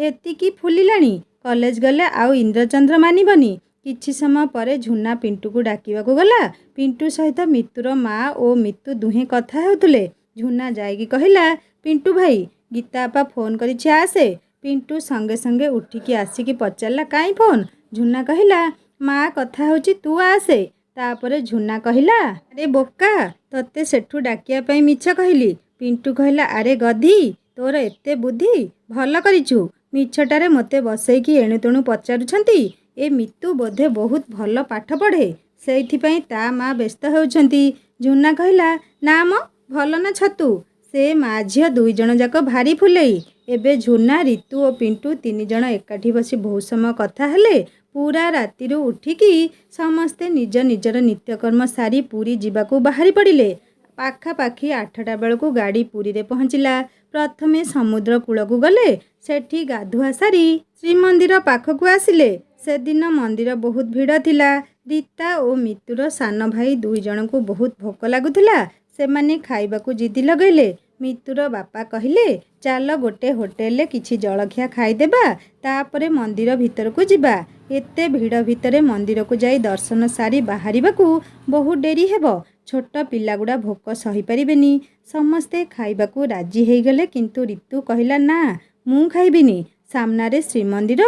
ଏତିକି ଫୁଲିଲାଣି। କଲେଜ ଗଲେ ଆଉ ଇନ୍ଦ୍ରଚନ୍ଦ୍ର ମାନିବନି। କିଛି ସମୟ ପରେ ଝୁନା ପିଣ୍ଟୁକୁ ଡାକିବାକୁ ଗଲା। ପିଣ୍ଟୁ ସହିତ ମିତୁର ମା ଓ ମିତୁ ଦୁହେଁ କଥା ହେଉଥିଲେ। ଝୁନା ଯାଇକି କହିଲା, ପିଣ୍ଟୁ ଭାଇ, ଗୀତା ଆପା ଫୋନ୍ କରିଛି, ଆସେ। ପିଣ୍ଟୁ ସଙ୍ଗେ ସଙ୍ଗେ ଉଠିକି ଆସିକି ପଚାରିଲା, କାଇଁ ଫୋନ୍? ଝୁନା କହିଲା, ମା କଥା ହେଉଛି, ତୁ ଆସେ। ତାପରେ ଝୁନା କହିଲା, ଆରେ ବୋକା, ତତେ ସେଠୁ ଡାକିବା ପାଇଁ ମିଛ କହିଲି। ପିଣ୍ଟୁ କହିଲା, ଆରେ ଗଧି, ତୋର ଏତେ ବୁଦ୍ଧି, ଭଲ କରିଛୁ। ମିଛଟାରେ ମୋତେ ବସେଇକି ଏଣୁତେଣୁ ପଚାରୁଛନ୍ତି। ଏ ମିତୁ ବୋଧେ ବହୁତ ଭଲ ପାଠ ପଢ଼େ, ସେଇଥିପାଇଁ ତା ମା ବ୍ୟସ୍ତ ହେଉଛନ୍ତି। ଝୁନା କହିଲା, ନା ମ, ଭଲ ନା ଛତୁ, ସେ ମା ଝିଅ 2 ଜଣ ଯାକ ଭାରି ଫୁଲେଇ। ଏବେ ଝୁନା, ରିତୁ ଓ ପିଣ୍ଟୁ 3 ଜଣ ଏକାଠି ବସି ବହୁତ ସମୟ କଥା ହେଲେ। ପୁରା ରାତିରୁ ଉଠିକି ସମସ୍ତେ ନିଜ ନିଜର ନିତ୍ୟକର୍ମ ସାରି ପୁରୀ ଯିବାକୁ ବାହାରି ପଡ଼ିଲେ। ପାଖାପାଖି 8ଟା ବେଳକୁ ଗାଡ଼ି ପୁରୀରେ ପହଞ୍ଚିଲା। ପ୍ରଥମେ ସମୁଦ୍ର କୂଳକୁ ଗଲେ। ସେଠି ଗାଧୁଆ ସାରି ଶ୍ରୀମନ୍ଦିର ପାଖକୁ ଆସିଲେ। ସେଦିନ ମନ୍ଦିର ବହୁତ ଭିଡ଼ ଥିଲା। ରୀତା ଓ ମିତୁର ସାନ ଭାଇ 2 ଜଣଙ୍କୁ ବହୁତ ଭୋକ ଲାଗୁଥିଲା। ସେମାନେ ଖାଇବାକୁ ଜିଦି ଲଗେଇଲେ। ମିତୁର ବାପା କହିଲେ, ଚାଲ ଗୋଟେ ହୋଟେଲରେ କିଛି ଜଳଖିଆ ଖାଇଦେବା, ତାପରେ ମନ୍ଦିର ଭିତରକୁ ଯିବା। ଏତେ ଭିଡ଼ ଭିତରେ ମନ୍ଦିରକୁ ଯାଇ ଦର୍ଶନ ସାରି ବାହାରିବାକୁ ବହୁତ ଡେରି ହେବ। ଛୋଟ ପିଲାଗୁଡ଼ା ଭୋକ ସହିପାରିବେନି। ସମସ୍ତେ ଖାଇବାକୁ ରାଜି ହେଇଗଲେ, କିନ୍ତୁ ରିତୁ କହିଲା, ନା, ମୁଁ ଖାଇବିନି। ସାମ୍ନାରେ ଶ୍ରୀମନ୍ଦିର,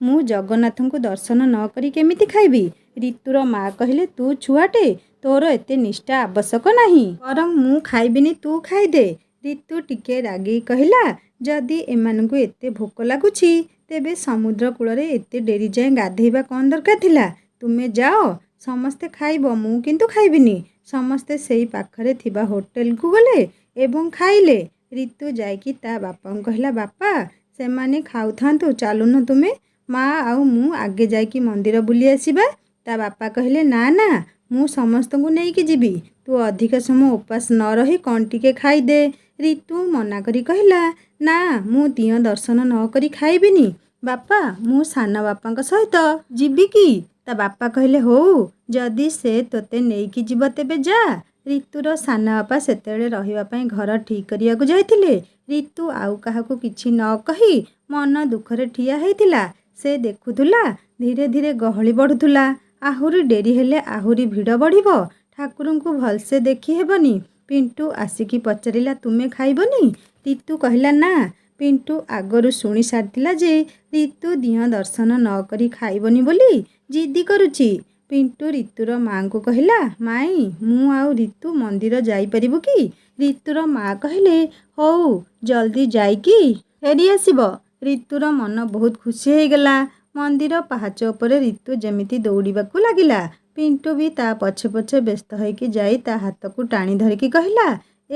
ମୁଁ ଜଗନ୍ନାଥଙ୍କୁ ଦର୍ଶନ ନ କରି କେମିତି ଖାଇବି? ରିତୁର ମା କହିଲେ, ତୁ ଛୁଆଟେ, ତୋର ଏତେ ନିଷ୍ଠା ଆବଶ୍ୟକ ନାହିଁ। ବରଂ ମୁଁ ଖାଇବିନି, ତୁ ଖାଇଦେ। ରିତୁ ଟିକେ ରାଗି କହିଲା, ଯଦି ଏମାନଙ୍କୁ ଏତେ ଭୋକ ଲାଗୁଛି, ତେବେ ସମୁଦ୍ର କୂଳରେ ଏତେ ଡେରି ଯାଏଁ ଗାଧେଇବା କ'ଣ ଦରକାର ଥିଲା? ତୁମେ ଯାଅ, ସମସ୍ତେ ଖାଇବ, ମୁଁ କିନ୍ତୁ ଖାଇବିନି। ସମସ୍ତେ ସେଇ ପାଖରେ ଥିବା ହୋଟେଲକୁ ଗଲେ ଏବଂ ଖାଇଲେ। ରିତୁ ଯାଇକି ତା ବାପାଙ୍କୁ କହିଲା, ବାପା, ସେମାନେ ଖାଉଥାନ୍ତୁ, ଚାଲୁନ ତୁମେ, ମା ଆଉ ମୁଁ ଆଗେ ଯାଇକି ମନ୍ଦିର ବୁଲି ଆସିବା। ତା ବାପା କହିଲେ, ନା ନା, ମୁଁ ସମସ୍ତଙ୍କୁ ନେଇକି ଯିବି। ତୁ ଅଧିକ ସମୟ ଉପାସ ନ ରହି କ'ଣ ଟିକେ ଖାଇଦେ। ରିତୁ ମନା କରି କହିଲା, ନା, ମୁଁ ଦିଅଁ ଦର୍ଶନ ନ କରି ଖାଇବିନି। ବାପା, ମୁଁ ସାନ ବାପାଙ୍କ ସହିତ ଯିବି କି? ତା ବାପା କହିଲେ, ହଉ, ଯଦି ସେ ତୋତେ ନେଇକି ଯିବ ତେବେ ଯା। ରିତୁର ସାନ ବାପା ସେତେବେଳେ ରହିବା ପାଇଁ ଘର ଠିକ୍ କରିବାକୁ ଯାଇଥିଲେ। ରିତୁ ଆଉ କାହାକୁ କିଛି ନ କହି ମନ ଦୁଃଖରେ ଠିଆ ହେଇଥିଲା। ସେ ଦେଖୁଥିଲା ଧୀରେ ଧୀରେ ଗହଳି ବଢ଼ୁଥିଲା। ଆହୁରି ଡେରି ହେଲେ ଆହୁରି ଭିଡ଼ ବଢ଼ିବ। ଠାକୁରଙ୍କୁ ଭଲସେ ଦେଖି ହେବନି। ପିଣ୍ଟୁ ଆସିକି ପଚାରିଲା, ତୁମେ ଖାଇବନି? ରିତୁ କହିଲା, ନା। ପିଣ୍ଟୁ ଆଗରୁ ଶୁଣି ସାରିଥିଲା ଯେ ରିତୁ ଦିଅଁ ଦର୍ଶନ ନ କରି ଖାଇବନି ବୋଲି ଜିଦି କରୁଛି। ପିଣ୍ଟୁ ରିତୁର ମାଙ୍କୁ କହିଲା, ମାଇଁ, ମୁଁ ଆଉ ରିତୁ ମନ୍ଦିର ଯାଇପାରିବୁ କି? ରିତୁର ମା କହିଲେ, ହଉ, ଜଲ୍ଦି ଯାଇକି ଫେରି ଆସିବ। ରିତୁର ମନ ବହୁତ ଖୁସି ହେଇଗଲା। ମନ୍ଦିର ପାହାଚ ଉପରେ ରିତୁ ଯେମିତି ଦୌଡ଼ିବାକୁ ଲାଗିଲା। ପିଣ୍ଟୁ ବି ତା ପଛେ ପଛେ ବ୍ୟସ୍ତ ହୋଇକି ଯାଇ ତା ହାତକୁ ଟାଣି ଧରିକି କହିଲା,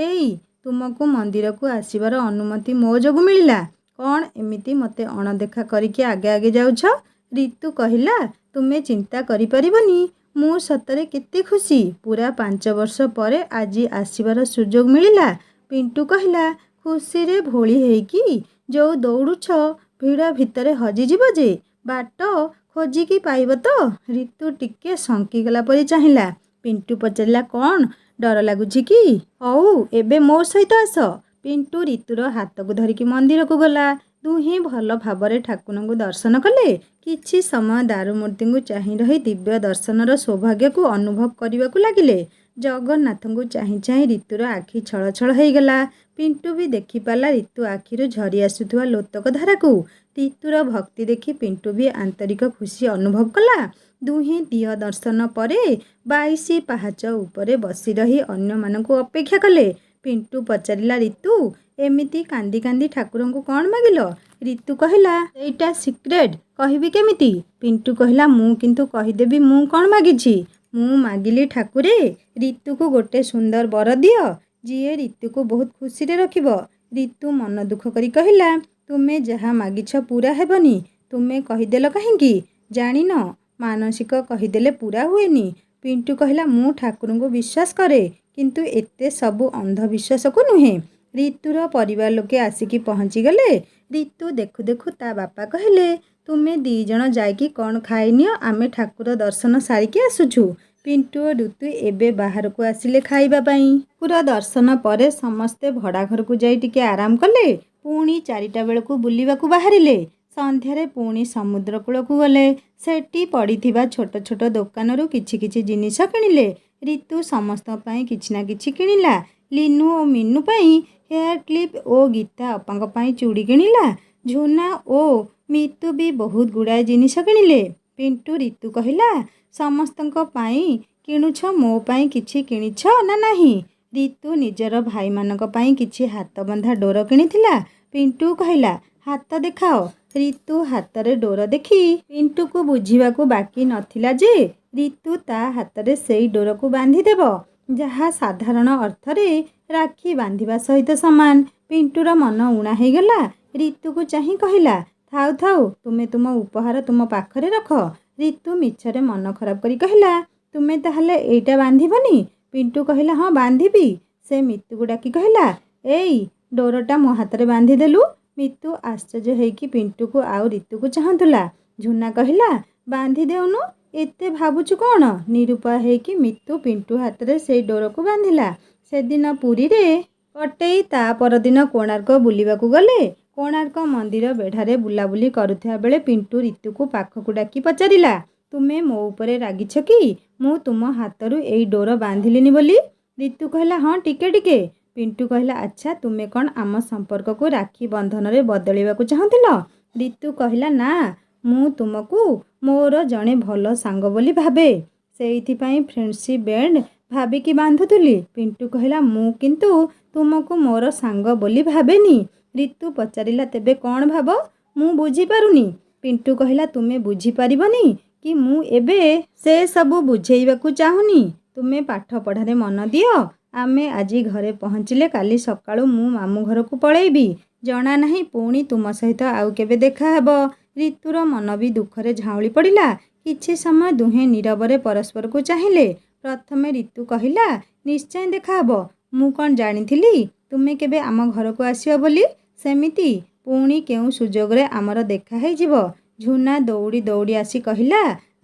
ଏଇ, ତୁମକୁ ମନ୍ଦିରକୁ ଆସିବାର ଅନୁମତି ମୋ ଯୋଗୁଁ ମିଳିଲା। କ'ଣ ଏମିତି ମୋତେ ଅଣଦେଖା କରିକି ଆଗେ ଆଗେ ଯାଉଛ? ରିତୁ କହିଲା, ତୁମେ ଚିନ୍ତା କରିପାରିବନି, ମୁଁ ସତରେ କେତେ ଖୁସି। ପୁରା 5 ବର୍ଷ ପରେ ଆଜି ଆସିବାର ସୁଯୋଗ ମିଳିଲା। ପିଣ୍ଟୁ କହିଲା, ଖୁସିରେ ଭୋଳି ହେଇକି ଯୋଉ ଦୌଡ଼ୁଛ, ଭିଡ଼ ଭିତରେ ହଜିଯିବ ଯେ, ବାଟ ଖୋଜିକି ପାଇବ ତ? ରିତୁ ଟିକେ ଶଙ୍କିଗଲା ପରି ଚାହିଁଲା। ପିଣ୍ଟୁ ପଚାରିଲା, କ'ଣ ଡର ଲାଗୁଛି କି? ହଉ, ଏବେ ମୋ ସହିତ ଆସ। ପିଣ୍ଟୁ ରିତୁର ହାତକୁ ଧରିକି ମନ୍ଦିରକୁ ଗଲା। ଦୁହେଁ ଭଲ ଭାବରେ ଠାକୁରଙ୍କୁ ଦର୍ଶନ କଲେ। କିଛି ସମୟ ଦାରୁମୂର୍ତ୍ତିଙ୍କୁ ଚାହିଁ ରହି ଦିବ୍ୟ ଦର୍ଶନର ସୌଭାଗ୍ୟକୁ ଅନୁଭବ କରିବାକୁ ଲାଗିଲେ। ଜଗନ୍ନାଥଙ୍କୁ ଚାହିଁ ଚାହିଁ ରିତୁର ଆଖି ଛଳଛଳ ହେଇଗଲା। ପିଣ୍ଟୁ ବି ଦେଖିପାରିଲା ରିତୁ ଆଖିରୁ ଝରି ଆସୁଥିବା ଲୋତକ ଧାରାକୁ। ରିତୁର ଭକ୍ତି ଦେଖି ପିଣ୍ଟୁ ବି ଆନ୍ତରିକ ଖୁସି ଅନୁଭବ କଲା। ଦୁହେଁ ଦିଅ ଦର୍ଶନ ପରେ 22 ପାହାଚ ଉପରେ ବସି ରହି ଅନ୍ୟମାନଙ୍କୁ ଅପେକ୍ଷା କଲେ। ପିଣ୍ଟୁ ପଚାରିଲା, ରିତୁ, ଏମିତି କାନ୍ଦି କାନ୍ଦି ଠାକୁରଙ୍କୁ କ'ଣ ମାଗିଲ? ରିତୁ କହିଲା, ସେଇଟା ସିକ୍ରେଟ୍, କହିବି କେମିତି? ପିଣ୍ଟୁ କହିଲା, ମୁଁ କିନ୍ତୁ କହିଦେବି ମୁଁ କ'ଣ ମାଗିଛି। ମୁଁ ମାଗିଲି, ଠାକୁରେ, ରିତୁକୁ ଗୋଟେ ସୁନ୍ଦର ବର ଦିଅ, ଯିଏ ରିତୁକୁ ବହୁତ ଖୁସିରେ ରଖିବ। ରିତୁ ମନ ଦୁଃଖ କରି କହିଲା, ତୁମେ ଯାହା ମାଗିଛ ପୂରା ହେବନି। ତୁମେ କହିଦେଲ କାହିଁକି? ଜାଣିନ, ମାନସିକ କହିଦେଲେ ପୂରା ହୁଏନି। ପିଣ୍ଟୁ କହିଲା, ମୁଁ ଠାକୁରଙ୍କୁ ବିଶ୍ୱାସ କରେ, କିନ୍ତୁ ଏତେ ସବୁ ଅନ୍ଧବିଶ୍ୱାସକୁ ନୁହେଁ। ରିତୁର ପରିବାର ଲୋକେ ଆସିକି ପହଞ୍ଚିଗଲେ। ରିତୁ ଦେଖୁ ଦେଖୁ ତା ବାପା କହିଲେ, ତୁମେ 2 ଜଣ ଯାଇକି କ'ଣ ଖାଇନିଅ, ଆମେ ଠାକୁର ଦର୍ଶନ ସାରିକି ଆସୁଛୁ। ପିଣ୍ଟୁ ଓ ରିତୁ ଏବେ ବାହାରକୁ ଆସିଲେ ଖାଇବା ପାଇଁ। ଠାକୁର ଦର୍ଶନ ପରେ ସମସ୍ତେ ଭଡ଼ା ଘରକୁ ଯାଇ ଟିକେ ଆରାମ କଲେ। ପୁଣି 4ଟା ବେଳକୁ ବୁଲିବାକୁ ବାହାରିଲେ। ସନ୍ଧ୍ୟାରେ ପୁଣି ସମୁଦ୍ର କୂଳକୁ ଗଲେ। ସେଠି ପଡ଼ିଥିବା ଛୋଟ ଛୋଟ ଦୋକାନରୁ କିଛି କିଛି ଜିନିଷ କିଣିଲେ। ରିତୁ ସମସ୍ତଙ୍କ ପାଇଁ କିଛି ନା କିଛି କିଣିଲା। ଲିନୁ ଓ ମିନୁ ପାଇଁ ହେୟାର କ୍ଲିପ୍ ଓ ଗୀତା ଅପାଙ୍କ ପାଇଁ ଚୁଡ଼ି କିଣିଲା। ଝୁନା ଓ ମିତୁ ବି ବହୁତ ଗୁଡ଼ାଏ ଜିନିଷ କିଣିଲେ। ପିଣ୍ଟୁ ରିତୁ କହିଲା, ସମସ୍ତଙ୍କ ପାଇଁ କିଣୁଛ, ମୋ ପାଇଁ କିଛି କିଣିଛ ନା ନାହିଁ? ରିତୁ ନିଜର ଭାଇମାନଙ୍କ ପାଇଁ କିଛି ହାତବନ୍ଧା ଡୋର କିଣିଥିଲା। ପିଣ୍ଟୁ କହିଲା, ହାତ ଦେଖାଅ। ରିତୁ ହାତରେ ଡୋର ଦେଖି ପିଣ୍ଟୁକୁ ବୁଝିବାକୁ ବାକି ନଥିଲା ଯେ ରିତୁ ତା ହାତରେ ସେଇ ଡୋରକୁ ବାନ୍ଧିଦେବ, ଯାହା ସାଧାରଣ ଅର୍ଥରେ ରାକ୍ଷୀ ବାନ୍ଧିବା ସହିତ ସମାନ। ପିଣ୍ଟୁର ମନ ଉଣା ହେଇଗଲା। ରିତୁକୁ ଚାହିଁ କହିଲା, ଥାଉ ଥାଉ, ତୁମେ ତୁମ ଉପହାର ତୁମ ପାଖରେ ରଖ। ରିତୁ ମିଛରେ ମନ ଖରାପ କରି କହିଲା, ତୁମେ ତାହେଲେ ଏଇଟା ବାନ୍ଧିବନି? ପିଣ୍ଟୁ କହିଲା, ହଁ ବାନ୍ଧିବି। ସେ ମିତୁକୁ ଡାକି କହିଲା, ଏଇ ଡୋରଟା ମୋ ହାତରେ ବାନ୍ଧିଦେଲୁ। ମିତୁ ଆଶ୍ଚର୍ଯ୍ୟ ହେଇକି ପିଣ୍ଟୁକୁ ଆଉ ରିତୁକୁ ଚାହୁଁଥିଲା। ଝୁନା କହିଲା, ବାନ୍ଧି ଦେଉନୁ, ଏତେ ଭାବୁଛୁ କ'ଣ? ନିରୁପାୟ ହେଇକି ମିତୁ ପିଣ୍ଟୁ ହାତରେ ସେଇ ଡୋରକୁ ବାନ୍ଧିଲା। ସେଦିନ ପୁରୀରେ କଟେଇ ତା ପରଦିନ କୋଣାର୍କ ବୁଲିବାକୁ ଗଲେ। କୋଣାର୍କ ମନ୍ଦିର ବେଢ଼ାରେ ବୁଲାବୁଲି କରୁଥିବା ବେଳେ ପିଣ୍ଟୁ ରିତୁକୁ ପାଖକୁ ଡାକି ପଚାରିଲା, ତୁମେ ମୋ ଉପରେ ରାଗିଛ କି ମୁଁ ତୁମ ହାତରୁ ଏଇ ଡୋର ବାନ୍ଧିଲିନି ବୋଲି? ରିତୁ କହିଲା, ହଁ ଟିକେ ଟିକେ। ପିଣ୍ଟୁ କହିଲା, ଆଚ୍ଛା, ତୁମେ କ'ଣ ଆମ ସମ୍ପର୍କକୁ ରାକ୍ଷୀ ବନ୍ଧନରେ ବଦଳାଇବାକୁ ଚାହୁଁଥିଲ? ରିତୁ କହିଲା, ନା, ମୁଁ ତୁମକୁ ମୋର ଜଣେ ଭଲ ସାଙ୍ଗ ବୋଲି ଭାବେ, ସେଇଥିପାଇଁ ଫ୍ରେଣ୍ଡସିପ୍ ବ୍ୟାଣ୍ଡ ଭାବିକି ବାନ୍ଧୁଥିଲି। ପିଣ୍ଟୁ କହିଲା, ମୁଁ କିନ୍ତୁ ତୁମକୁ ମୋର ସାଙ୍ଗ ବୋଲି ଭାବେନି। ରିତୁ ପଚାରିଲା, ତେବେ କ'ଣ ଭାବ? ମୁଁ ବୁଝିପାରୁନି। ପିଣ୍ଟୁ କହିଲା, ତୁମେ ବୁଝିପାରିବନି କି ମୁଁ ଏବେ ସେ ସବୁ ବୁଝେଇବାକୁ ଚାହୁଁନି। ତୁମେ ପାଠ ପଢ଼ାରେ ମନ ଦିଅ। ଆମେ ଆଜି ଘରେ ପହଞ୍ଚିଲେ କାଲି ସକାଳୁ ମୁଁ ମାମୁଁ ଘରକୁ ପଳେଇବି। ଜଣା ନାହିଁ ପୁଣି ତୁମ ସହିତ ଆଉ କେବେ ଦେଖାହେବ। ରିତୁର ମନ ବି ଦୁଃଖରେ ଝାଉଁଳି ପଡ଼ିଲା। କିଛି ସମୟ ଦୁହେଁ ନୀରବରେ ପରସ୍ପରକୁ ଚାହିଁଲେ। ପ୍ରଥମେ ରିତୁ କହିଲା, ନିଶ୍ଚୟ ଦେଖାହେବ। ମୁଁ କ'ଣ ଜାଣିଥିଲି ତୁମେ କେବେ ଆମ ଘରକୁ ଆସିବ ବୋଲି? ସେମିତି ପୁଣି କେଉଁ ସୁଯୋଗରେ ଆମର ଦେଖା ହେଇଯିବ। ଝୁନା ଦୌଡ଼ି ଦୌଡ଼ି ଆସି କହିଲା,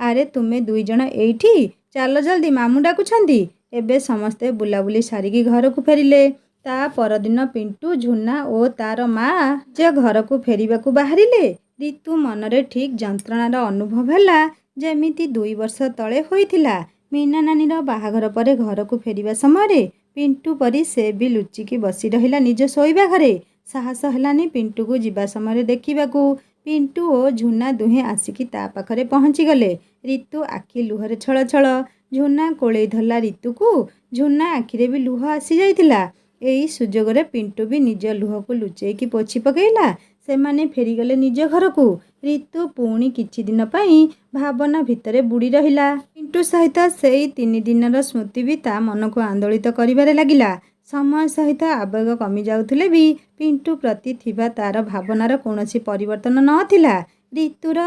ଆରେ ତୁମେ 2 ଜଣ ଏଇଠି? ଚାଲ ଜଲ୍ଦି, ମାମୁଁ ଡାକୁଛନ୍ତି। ଏବେ ସମସ୍ତେ ବୁଲାବୁଲି ସାରିକି ଘରକୁ ଫେରିଲେ। ତା ପରଦିନ ପିଣ୍ଟୁ, ଝୁନା ଓ ତାର ମା ନିଜ ଘରକୁ ଫେରିବାକୁ ବାହାରିଲେ। ରିତୁ ମନରେ ଠିକ୍ ଯନ୍ତ୍ରଣାର ଅନୁଭବ ହେଲା, ଯେମିତି 2 ବର୍ଷ ତଳେ ହୋଇଥିଲା। ମୀନା ନାନୀର ବାହାଘର ପରେ ଘରକୁ ଫେରିବା ସମୟରେ ପିଣ୍ଟୁ ପରି ସେ ବି ଲୁଚିକି ବସି ରହିଲା ନିଜ ଶୋଇବା ଘରେ। ସାହସ ହେଲାନି ପିଣ୍ଟୁକୁ ଯିବା ସମୟରେ ଦେଖିବାକୁ। ପିଣ୍ଟୁ ଓ ଝୁନା ଦୁହେଁ ଆସିକି ତା ପାଖରେ ପହଞ୍ଚିଗଲେ। ରିତୁ ଆଖି ଲୁହରେ ଛଳଛଳ। ଝୁନା କୋଳେଇ ଧରିଲା ରିତୁକୁ। ଝୁନା ଆଖିରେ ବି ଲୁହ ଆସିଯାଇଥିଲା। ଏଇ ସୁଯୋଗରେ ପିଣ୍ଟୁ ବି ନିଜ ଲୁହକୁ ଲୁଚେଇକି ପୋଛି ପକେଇଲା। ସେମାନେ ଫେରିଗଲେ ନିଜ ଘରକୁ। ରିତୁ ପୁଣି କିଛି ଦିନ ପାଇଁ ଭାବନା ଭିତରେ ବୁଡ଼ି ରହିଲା। ପିଣ୍ଟୁ ସହିତ ସେଇ 3 ଦିନର ସ୍ମୃତି ବି ତା ମନକୁ ଆନ୍ଦୋଳିତ କରିବାରେ ଲାଗିଲା। ସମୟ ସହିତ ଆବେଗ କମି ଯାଉଥିଲେ ବି ପିଣ୍ଟୁ ପ୍ରତି ଥିବା ତା'ର ଭାବନାର କୌଣସି ପରିବର୍ତ୍ତନ ନଥିଲା। ରିତୁର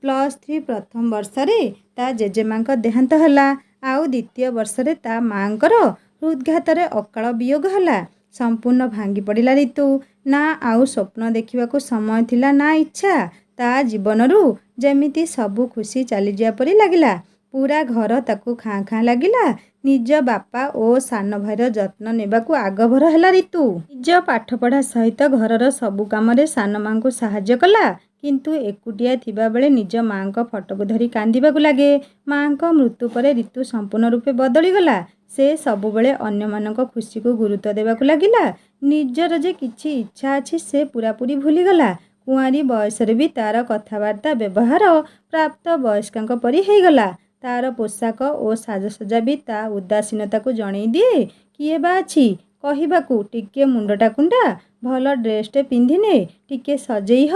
+3 ପ୍ରଥମ ବର୍ଷରେ ତା ଜେଜେମାଙ୍କ ଦେହାନ୍ତ ହେଲା। ଆଉ ଦ୍ୱିତୀୟ ବର୍ଷରେ ତା ମାଆଙ୍କର ହୃଦଘାତରେ ଅକାଳ ବିୟୋଗ ହେଲା। ସମ୍ପୂର୍ଣ୍ଣ ଭାଙ୍ଗି ପଡ଼ିଲା ରିତୁ। ନା ଆଉ ସ୍ୱପ୍ନ ଦେଖିବାକୁ ସମୟ ଥିଲା, ନା ଇଚ୍ଛା। ତା ଜୀବନରୁ ଯେମିତି ସବୁ ଖୁସି ଚାଲିଯିବା ପରି ଲାଗିଲା। ପୂରା ଘର ତାକୁ ଖାଁ ଖାଁ ଲାଗିଲା। ନିଜ ବାପା ଓ ସାନ ଭାଇର ଯତ୍ନ ନେବାକୁ ଆଗଭର ହେଲା ରିତୁ। ନିଜ ପାଠପଢ଼ା ସହିତ ଘରର ସବୁ କାମରେ ସାନ ମାଆଙ୍କୁ ସାହାଯ୍ୟ କଲା। କିନ୍ତୁ ଏକୁଟିଆ ଥିବାବେଳେ ନିଜ ମାଆଙ୍କ ଫଟୋକୁ ଧରି କାନ୍ଦିବାକୁ ଲାଗେ। ମାଆଙ୍କ ମୃତ୍ୟୁ ପରେ ରିତୁ ସମ୍ପୂର୍ଣ୍ଣ ରୂପେ ବଦଳିଗଲା। ସେ ସବୁବେଳେ ଅନ୍ୟମାନଙ୍କ ଖୁସିକୁ ଗୁରୁତ୍ୱ ଦେବାକୁ ଲାଗିଲା। ନିଜର ଯେ କିଛି ଇଚ୍ଛା ଅଛି ସେ ପୂରାପୂରି ଭୁଲିଗଲା। କୁଆଁରୀ ବୟସରେ ବି ତା'ର କଥାବାର୍ତ୍ତା ବ୍ୟବହାର ପ୍ରାପ୍ତ ବୟସ୍କାଙ୍କ ପରି ହେଇଗଲା। ତା'ର ପୋଷାକ ଓ ସାଜସଜ୍ଜା ବି ତା ଉଦାସୀନତାକୁ ଜଣେଇ ଦିଏ। କିଏ ବା ଅଛି କହିବାକୁ, ଟିକେ ମୁଣ୍ଡଟା କୁଣ୍ଡା, ଭଲ ଡ୍ରେସ୍ଟେ ପିନ୍ଧିନେ, ଟିକେ ସଜେଇ ହ।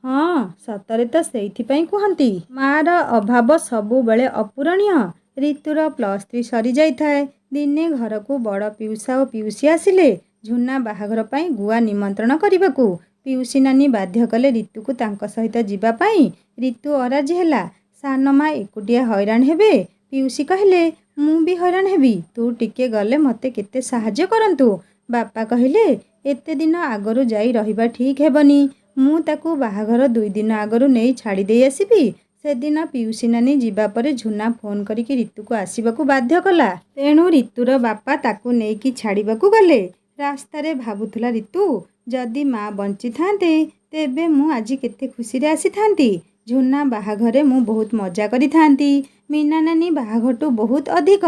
ହଁ, ସତରେ ତ ସେଇଥିପାଇଁ କୁହନ୍ତି, ମାଆର ଅଭାବ ସବୁବେଳେ ଅପୂରଣୀୟ। ରିତୁର +3 ସରିଯାଇଥାଏ। ଦିନେ ଘରକୁ ବଡ଼ ପିଉସା ଓ ପିଉସୀ ଆସିଲେ ଝୁନା ବାହାଘର ପାଇଁ ଗୁଆ ନିମନ୍ତ୍ରଣ କରିବାକୁ। ପିଉସୀ ନାନୀ ବାଧ୍ୟ କଲେ ରିତୁକୁ ତାଙ୍କ ସହିତ ଯିବା ପାଇଁ। ରିତୁ ଅରାଜି ହେଲା। ସାନ ମା ଏକୁଟିଆ ହଇରାଣ ହେବେ। ପିଉସୀ କହିଲେ, ମୁଁ ବି ହଇରାଣ ହେବି। ତୁ ଟିକେ ଗଲେ ମୋତେ କେତେ ସାହାଯ୍ୟ କରନ୍ତୁ। ବାପା କହିଲେ, ଏତେ ଦିନ ଆଗରୁ ଯାଇ ରହିବା ଠିକ୍ ହେବନି। ମୁଁ ତାକୁ ବାହାଘର 2 ଦିନ ଆଗରୁ ନେଇ ଛାଡ଼ି ଦେଇ ଆସିବି। ସେଦିନ ପିଉସୀ ନାନୀ ଯିବା ପରେ ଝୁନା ଫୋନ୍ କରିକି ରିତୁକୁ ଆସିବାକୁ ବାଧ୍ୟ କଲା। ତେଣୁ ରିତୁର ବାପା ତାକୁ ନେଇକି ଛାଡ଼ିବାକୁ ଗଲେ। ରାସ୍ତାରେ ଭାବୁଥିଲା ରିତୁ, ଯଦି ମା ବଞ୍ଚିଥାନ୍ତେ ତେବେ ମୁଁ ଆଜି କେତେ ଖୁସିରେ ଆସିଥାନ୍ତି। ଝୁନା ବାହାଘରେ ମୁଁ ବହୁତ ମଜା କରିଥାନ୍ତି। ମୀନା ନାନୀ ବାହାଘରଠୁ ବହୁତ ଅଧିକ।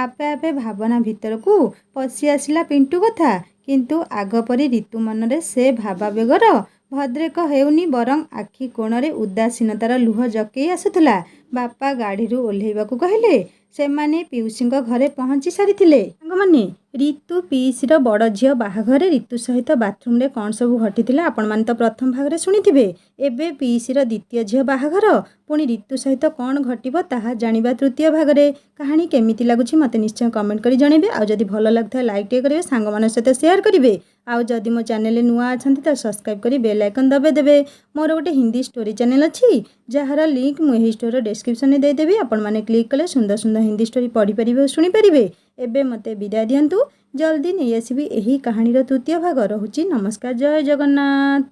ଆପେ ଆପେ ଭାବନା ଭିତରକୁ ପଶି ଆସିଲା ପିଣ୍ଟୁ କଥା। କିନ୍ତୁ ଆଗ ପରି ରିତୁ ମନରେ ସେ ଭାବାବେଗର ଭଦ୍ରେକ ହେଉନି, ବରଂ ଆଖି କୋଣରେ ଉଦାସୀନତାର ଲୁହ ଜକେଇ ଆସୁଥିଲା। ବାପା ଗାଡ଼ିରୁ ଓହ୍ଲେଇବାକୁ କହିଲେ। ସେମାନେ ପିଉସୀଙ୍କ ଘରେ ପହଞ୍ଚି ସାରିଥିଲେ। ସାଙ୍ଗମାନେ, ରିତୁ ପିଇସିର ବଡ଼ ଝିଅ ବାହାଘରରେ ରିତୁ ସହିତ ବାଥରୁମ୍ରେ କ'ଣ ସବୁ ଘଟିଥିଲା ଆପଣମାନେ ତ ପ୍ରଥମ ଭାଗରେ ଶୁଣିଥିବେ। ଏବେ ପିଇସିର ଦ୍ୱିତୀୟ ଝିଅ ବାହାଘର, ପୁଣି ରିତୁ ସହିତ କ'ଣ ଘଟିବ ତାହା ଜାଣିବା ତୃତୀୟ ଭାଗରେ। କାହାଣୀ କେମିତି ଲାଗୁଛି ମୋତେ ନିଶ୍ଚୟ କମେଣ୍ଟ କରି ଜଣାଇବେ। ଆଉ ଯଦି ଭଲ ଲାଗୁଥାଏ ଲାଇକ୍ ଟିକେ କରିବେ, ସାଙ୍ଗମାନଙ୍କ ସହିତ ସେୟାର କରିବେ। ଆଉ ଯଦି ମୋ ଚ୍ୟାନେଲରେ ନୂଆ ଅଛନ୍ତି ତ ସବସ୍କ୍ରାଇବ୍ କରି ବେଲ୍ ଆଇକନ୍ ଦବାଇ ଦେବେ। ମୋର ଗୋଟେ ହିନ୍ଦୀ ଷ୍ଟୋରି ଚ୍ୟାନେଲ୍ ଅଛି, ଯାହାର ଲିଙ୍କ୍ ମୁଁ ଏହି ଷ୍ଟୋରିର ଡେସ୍କ୍ରିପ୍ସନରେ ଦେଇଦେବି। ଆପଣମାନେ କ୍ଲିକ୍ କଲେ ସୁନ୍ଦର ସୁନ୍ଦର ହିନ୍ଦୀ ଷ୍ଟୋରି ପଢ଼ିପାରିବେ ଓ ଶୁଣିପାରିବେ। ଏବେ ମୋତେ ବିଦାୟ ଦିଅନ୍ତୁ। ଜଲ୍ଦି ନେଇ ଆସିବି ଏହି କାହାଣୀର ତୃତୀୟ ଭାଗ। ରହୁଛି, ନମସ୍କାର, ଜୟ ଜଗନ୍ନାଥ।